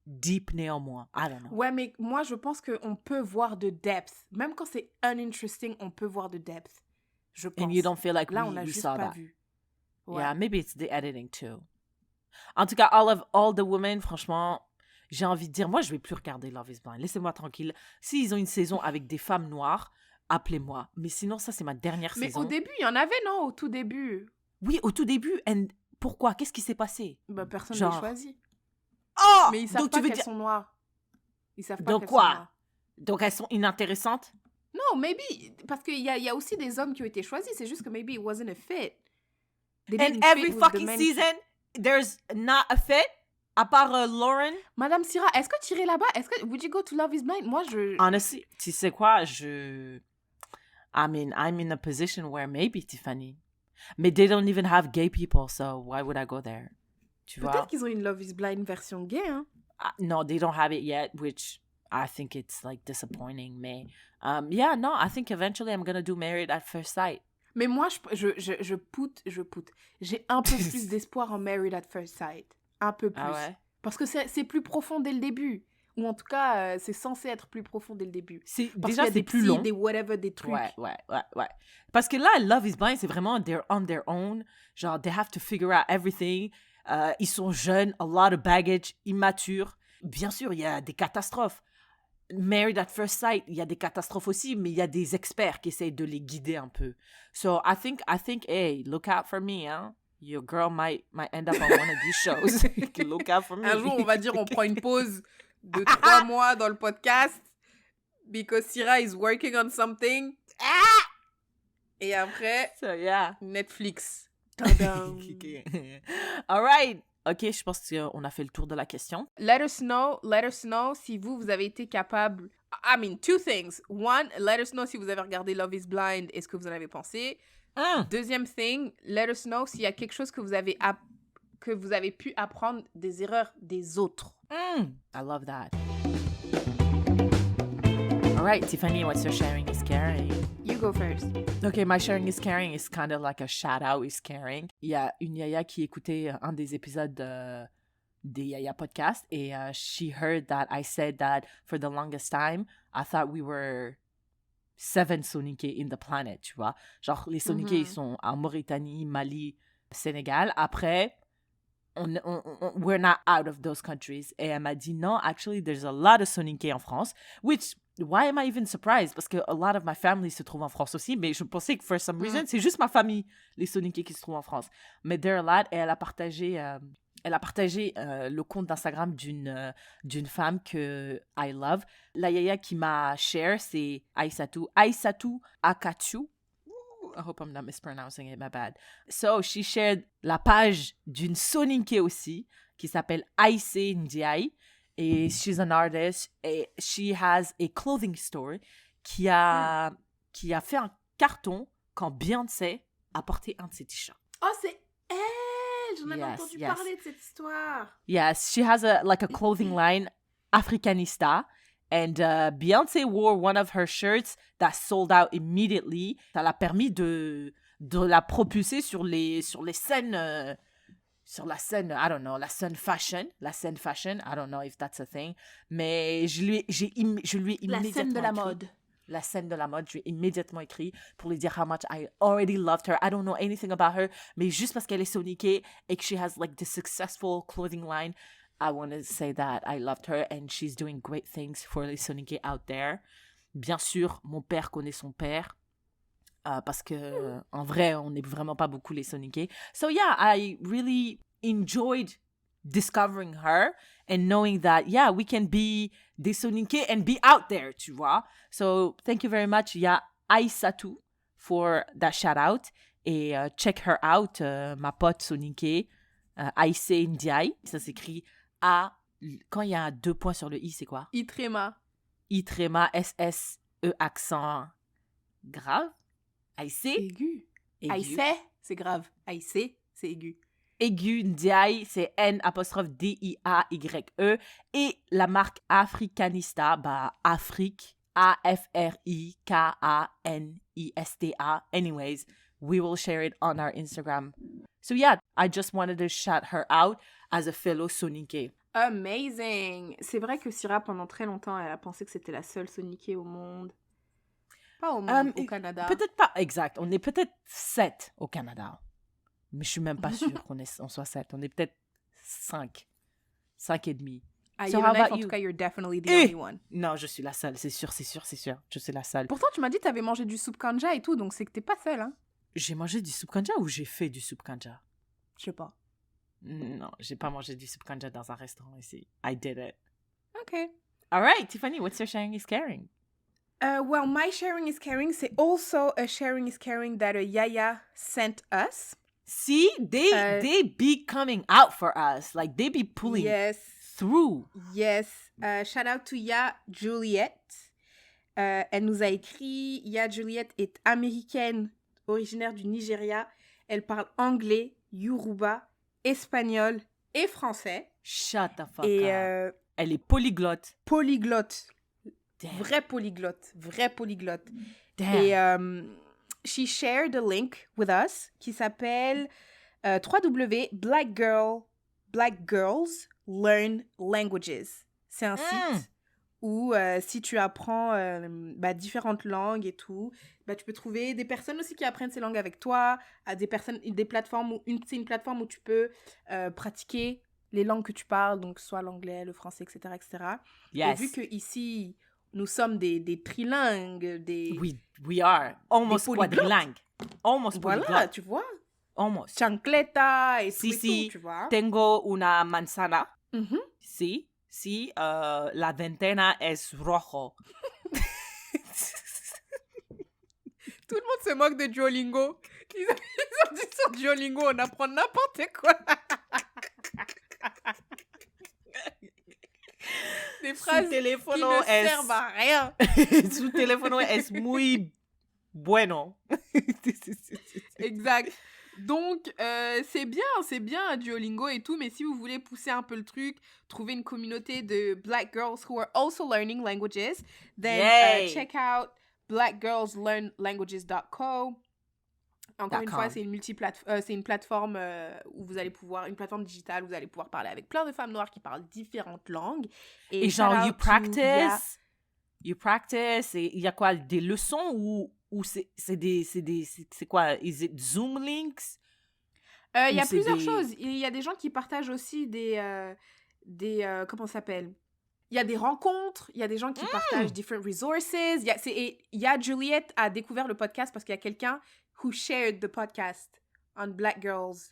deep néanmoins. I don't know. Ouais, mais moi je pense qu'on peut voir de depth. Même quand c'est uninteresting, on peut voir de depth. Je pense. And you don't feel like là, we, on a we juste saw pas that. vu. Ouais. Yeah, maybe it's the editing too. En tout cas, all the women, franchement, j'ai envie de dire, moi, je vais plus regarder Love is Blind. Laissez-moi tranquille. S'ils ont une saison avec des femmes noires, appelez-moi. Mais sinon, ça, c'est ma dernière saison. Mais au début, il y en avait, non? Au tout début. Oui, au tout début. And pourquoi? Qu'est-ce qui s'est passé? Bah, personne ne les choisit. Oh! Mais ils savent pas qu'elles sont noires. Ils savent pas donc qu'elles quoi? sont noires. Donc elles sont inintéressantes? Non, maybe. Parce qu'il y a aussi des hommes qui ont été choisis. C'est juste que maybe it wasn't a fit. And every fucking season, there's not a fit? À part Lauren? Madame Syrah, est-ce que tu irais là-bas? Would you go to Love is Blind? Moi, Honestly, tu sais quoi? I mean, I'm in a position where maybe, Tiffany. Mais they don't even have gay people, so why would I go there? Tu vois? Peut-être qu'ils ont une Love is Blind version gay, hein? No, they don't have it yet, which I think it's like disappointing. Mais, yeah, no, I think eventually I'm gonna do Married at First Sight. Mais moi, je poutre. J'ai un peu plus d'espoir en Married at First Sight. Un peu plus. Ah ouais? Parce que c'est plus profond dès le début. Ou en tout cas, c'est censé être plus profond dès le début. Déjà, c'est plus long. Des whatever, des trucs. Ouais. Parce que là, Love is Blind, c'est vraiment they're on their own. Genre, they have to figure out everything. Ils sont jeunes, a lot of baggage, immatures. Bien sûr, il y a des catastrophes. Married at First Sight, il y a des catastrophes aussi, mais il y a des experts qui essayent de les guider un peu. So I think, hey, look out for me, hein. Your girl might end up on one of these shows. Look out for me. Un jour, on va dire, on prend une pause de 3 mois dans le podcast because Syrah is working on something. Et après, so, yeah. Netflix. All right. Ok, je pense qu'on a fait le tour de la question. Let us know si vous avez été capable. I mean, 2 things. 1, let us know si vous avez regardé Love is Blind et ce que vous en avez pensé. Deuxième thing, let us know s'il y a quelque chose que vous avez pu apprendre des erreurs des autres. I love that. All right, Tiffany, what's your sharing is caring? You go first. Okay, my sharing is caring is kind of like a shout out is caring. Il y a une yaya qui écoutait un des épisodes des Yaya podcast et she heard that I said that for the longest time, I thought we were 7 Soninké in the planet, tu vois. Genre, les Soninké, ils sont en Mauritanie, Mali, Sénégal. Après, we're not out of those countries. Et elle m'a dit, non, actually, there's a lot of Soninké en France, which, why am I even surprised? Parce que a lot of my family se trouve en France aussi, mais je pensais que for some reason, c'est juste ma famille, les Soninké qui se trouvent en France. Mais there are a lot, et elle a partagé le compte d'Instagram d'une femme que I love. La yaya qui m'a share, c'est Aïssatou Akachu. I hope I'm not mispronouncing it, my bad. So, she shared la page d'une Soninké aussi, qui s'appelle Aïssé Ndiaye. Et she's an artist. Et she has a clothing store qui a fait un carton quand Beyoncé a porté un de ses t-shirts. Oh, c'est elle! J'en avais entendu parler de cette histoire. Yes, she has a clothing line, Africanista. And Beyoncé wore one of her shirts that sold out immediately. Ça l'a permis de la propulser sur les scènes, sur la scène, I don't know, la scène fashion, I don't know if that's a thing. Mais je lui ai immédiatement La scène de la mode. La scène de la mode, je lui ai immédiatement écrit pour lui dire how much I already loved her. I don't know anything about her, mais juste parce qu'elle est Soninké et que she has like this successful clothing line, I want to say that I loved her and she's doing great things for les Soninké out there. Bien sûr, mon père connaît son père parce que en vrai, on n'est vraiment pas beaucoup les Soninké. So yeah, I really enjoyed discovering her and knowing that, yeah, we can be des Soninké and be out there, tu vois. So thank you very much, yeah, Aïssatou, for that shout out. Et check her out, ma pote Soninké, Aïssé Ndiaye. Ça s'écrit A. Quand il y a 2 points sur le I, c'est quoi? Itrema. Itrema, S-S-E accent grave. Aïssé. Aigu. Aïssé, c'est grave. Aïssé, c'est aigu. Aigu, Ndiaye, c'est N'-D-I-A-Y-E. Et la marque Africanista, bah, Afrique, A-F-R-I-K-A-N-I-S-T-A. Anyways, we will share it on our Instagram. So yeah, I just wanted to shout her out as a fellow Soninké. Amazing! C'est vrai que Syrah, pendant très longtemps, elle a pensé que c'était la seule Soninké au monde. Pas au monde, au Canada. Peut-être pas, exact. On est peut-être 7 au Canada. Mais je suis même pas sûre qu'on soit 7. On est peut-être 5. 5 et demi. So how about you? En tout cas, you're definitely the only one. Non, je suis la seule, c'est sûr. Je suis la seule. Pourtant, tu m'as dit que t'avais mangé du soup kanja et tout, donc c'est que t'es pas seule, hein? J'ai mangé du soup kanja ou j'ai fait du soup kanja? Je sais pas. Non, j'ai pas mangé du soup kanja dans un restaurant ici. I did it. Okay. All right, Tiffany, what's your sharing is caring? Well, my sharing is caring, c'est also a sharing is caring that a yaya sent us. See, they be coming out for us. Like, they be pulling through. Yes. Shout out to Ya Juliette. Elle nous a écrit. Ya Juliette est américaine, originaire du Nigeria. Elle parle anglais, yoruba, espagnol et français. Shut the fuck up. Elle est polyglotte. Polyglotte. Damn. Vraie polyglotte. Damn. Et she shared a link with us qui s'appelle www.blackgirls.learn-languages. C'est un site où si tu apprends différentes langues et tout, tu peux trouver des personnes aussi qui apprennent ces langues avec toi, des plateformes c'est une plateforme où tu peux pratiquer les langues que tu parles, donc soit l'anglais, le français, etc. Yes. Et vu qu'ici, nous sommes des trilingues, We are. Almost quadrilingue. Almost polyglotte. Voilà, tu vois. Almost. Chancleta et tout, tu vois. Tengo una manzana. Mm-hmm. Si, la ventana es rojo. Tout le monde se moque de Duolingo. Ils ont dit sur Duolingo, on apprend n'importe quoi. Des phrases qui ne servent à rien. Su teléfono es muy bueno. Exact. Donc, c'est bien Duolingo et tout, mais si vous voulez pousser un peu le truc, trouver une communauté de Black girls who are also learning languages, then check out blackgirlslearnlanguages.co. Encore une fois, c'est une plateforme où vous allez pouvoir, une plateforme digitale où vous allez pouvoir parler avec plein de femmes noires qui parlent différentes langues. Et genre, you practice, et il y a quoi, des leçons ou c'est quoi, is it Zoom links? Il y a plusieurs choses. Il y a des gens qui partagent aussi des comment ça s'appelle? Il y a des rencontres, il y a des gens qui partagent different resources. Il y a Juliette a découvert le podcast parce qu'il y a quelqu'un who shared the podcast on Black Girls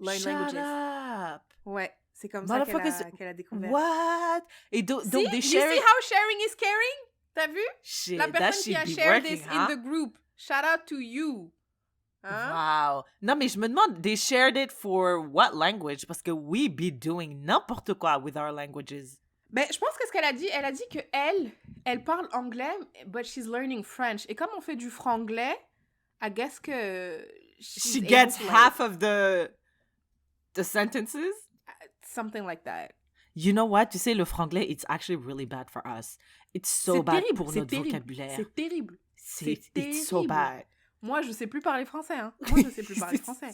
Learn Languages. Shut up! Ouais, c'est comme ça qu'elle a découvert. What? Et donc they share you see how sharing is caring? T'as vu? Shit, la personne qui a shared this in the group. Shout out to you. Hein? Wow. Non, mais je me demande, they shared it for what language? Parce que we be doing n'importe quoi with our languages. Ben, je pense que ce qu'elle a dit que elle parle anglais, but she's learning French. Et comme on fait du franglais, I guess que she gets half of the sentences? Something like that. You know what? Tu sais, le franglais, it's actually really bad for us. It's so bad pour notre vocabulaire. C'est terrible. It's so bad. Moi, je sais plus parler français. Hein. Moi, je sais plus parler français.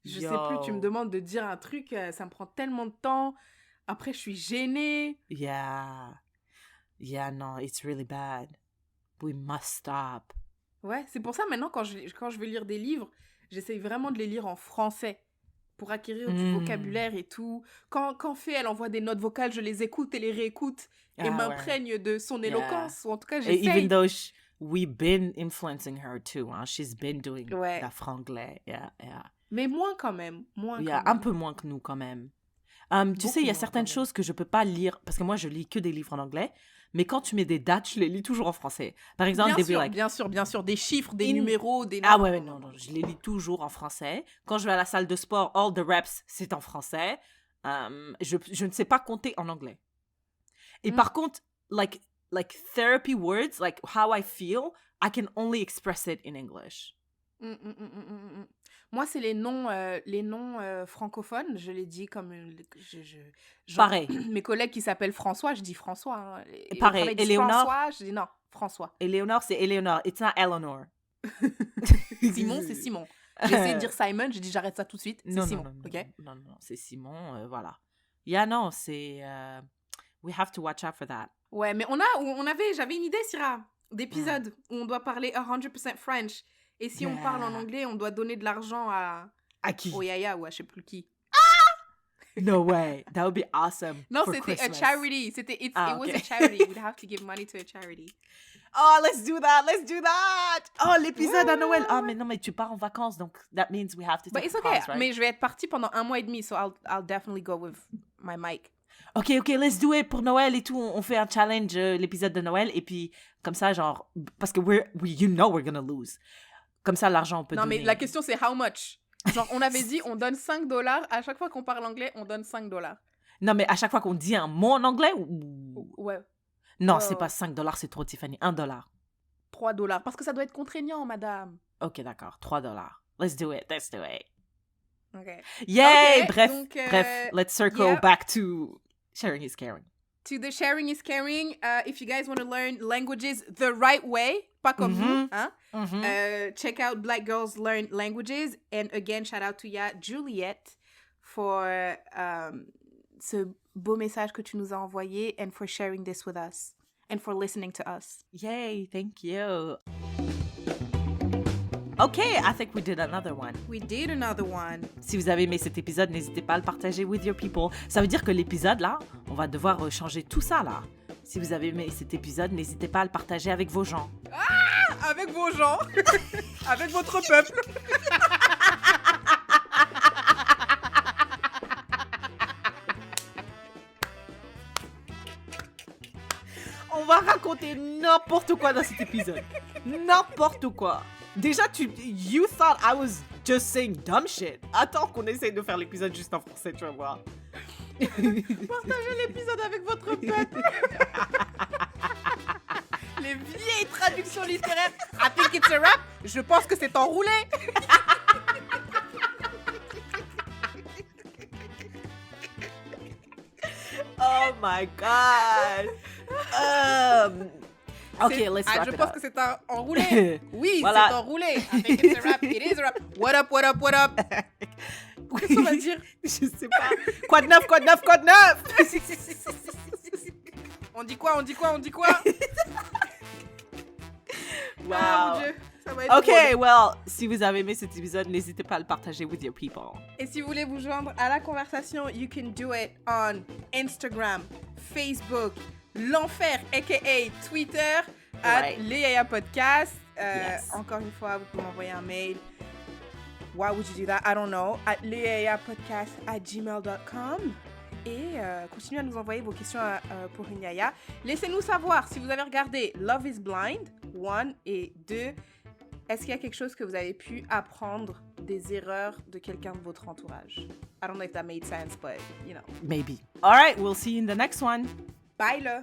Je sais plus, tu me demandes de dire un truc, ça me prend tellement de temps. Après, je suis gênée. Yeah, no, it's really bad. We must stop. Ouais, c'est pour ça, maintenant, quand je vais lire des livres, j'essaye vraiment de les lire en français pour acquérir du vocabulaire et tout. Quand elle envoie des notes vocales, je les écoute et les réécoute et m'imprègne de son éloquence. Ou en tout cas, j'essaye. Even though we've been influencing her too. Hein? She's been doing la franglais. Yeah. Mais moins quand même. Un peu moins que nous quand même. Tu sais, il y a certaines choses que je peux pas lire parce que moi, je lis que des livres en anglais. Mais quand tu mets des dates, je les lis toujours en français. Par exemple, bien sûr. Des chiffres, des numéros, des... Ah ouais, non, je les lis toujours en français. Quand je vais à la salle de sport, all the reps, c'est en français. Je ne sais pas compter en anglais. Et par contre, like therapy words, like how I feel, I can only express it in English. Moi, c'est les noms francophones, je les dis comme... genre, pareil. Mes collègues qui s'appellent François, je dis François. Hein. Pareil. Éléonore. François, je dis non, François. Éléonore, c'est Éléonore. It's not Eleanor. Simon, c'est Simon. J'ai essayé de dire Simon, j'ai dit j'arrête ça tout de suite. C'est Simon, ok? Non, c'est Simon, voilà. Yeah, non, c'est... we have to watch out for that. Ouais, mais j'avais une idée, Syrah, d'épisode où on doit parler 100% French. Et si on parle en anglais, on doit donner de l'argent à qui? Au Yaya ou à je sais plus qui. No way. That would be awesome. Non, c'était Christmas. a charity. It was a charity. We'd have to give money to a charity. Oh, let's do that. Oh, l'épisode à Noël. Oh, mais non, mais tu pars en vacances, donc that means we have to take But it's okay. Pause, right? Mais je vais être partie pendant 1 mois et demi, so I'll definitely go with my mic. Ok, let's do it pour Noël et tout. On fait un challenge, l'épisode de Noël, et puis comme ça, genre, parce que you know we're gonna lose. Comme ça, l'argent, on peut donner. Non, mais la question, c'est how much? Genre, on avait dit, on donne $5. À chaque fois qu'on parle anglais, on donne $5. Non, mais à chaque fois qu'on dit un mot en anglais ou... Ouais. Non, c'est pas $5, c'est trop, Tiffany. $1. $3. Parce que ça doit être contraignant, madame. Ok, d'accord. $3. Let's do it. Ok. Yay! Okay, Bref, donc, let's circle back to sharing is caring. To the sharing is caring. If you guys want to learn languages the right way, pas comme vous, hein? Check out Black Girls Learn Languages. And again, shout out to Juliette for ce beau message que tu nous as envoyé and for sharing this with us and for listening to us. Yay, thank you. Okay, I think we did another one. Si vous avez aimé cet épisode, n'hésitez pas à le partager with your people. Ça veut dire que l'épisode, là, on va devoir changer tout ça, là. Si vous avez aimé cet épisode, n'hésitez pas à le partager avec vos gens. Ah! Avec vos gens! Avec votre peuple! On va raconter n'importe quoi dans cet épisode. N'importe quoi. Déjà, you thought I was just saying dumb shit. Attends qu'on essaye de faire l'épisode juste en français, tu vas voir. Partagez l'épisode avec votre peuple. Les vieilles traductions littéraires. I think it's a rap. Je pense que c'est enroulé. Oh my God. Okay, let's wrap je it pense up. que c'est un enroulé. Oui, Voilà. c'est enroulé. I think it's a wrap. It is a wrap. What up, what up, what up? Qu'est-ce qu'on va dire? Je sais pas. Quoi de neuf, quoi de neuf, quoi de neuf? On dit quoi? Wow. Ah, mon Dieu. Ça va être Ok, drôle. well, si vous avez aimé cet épisode, n'hésitez pas à le partager with your people. Et si vous voulez vous joindre à la conversation, you can do it on Instagram, Facebook, l'enfer, aka Twitter, Right. Les Yaya Podcast. Yes. Encore une fois, vous pouvez m'envoyer un mail. Why would you do that? I don't know. At lesayapodcast@gmail.com. Et continuez à nous envoyer vos questions pour une yaya. Laissez-nous savoir si vous avez regardé Love is Blind, 1 et 2. Est-ce qu'il y a quelque chose que vous avez pu apprendre des erreurs de quelqu'un de votre entourage? I don't know if that made sense, but, you know. Maybe. All right, we'll see you in the next one. Bye, là!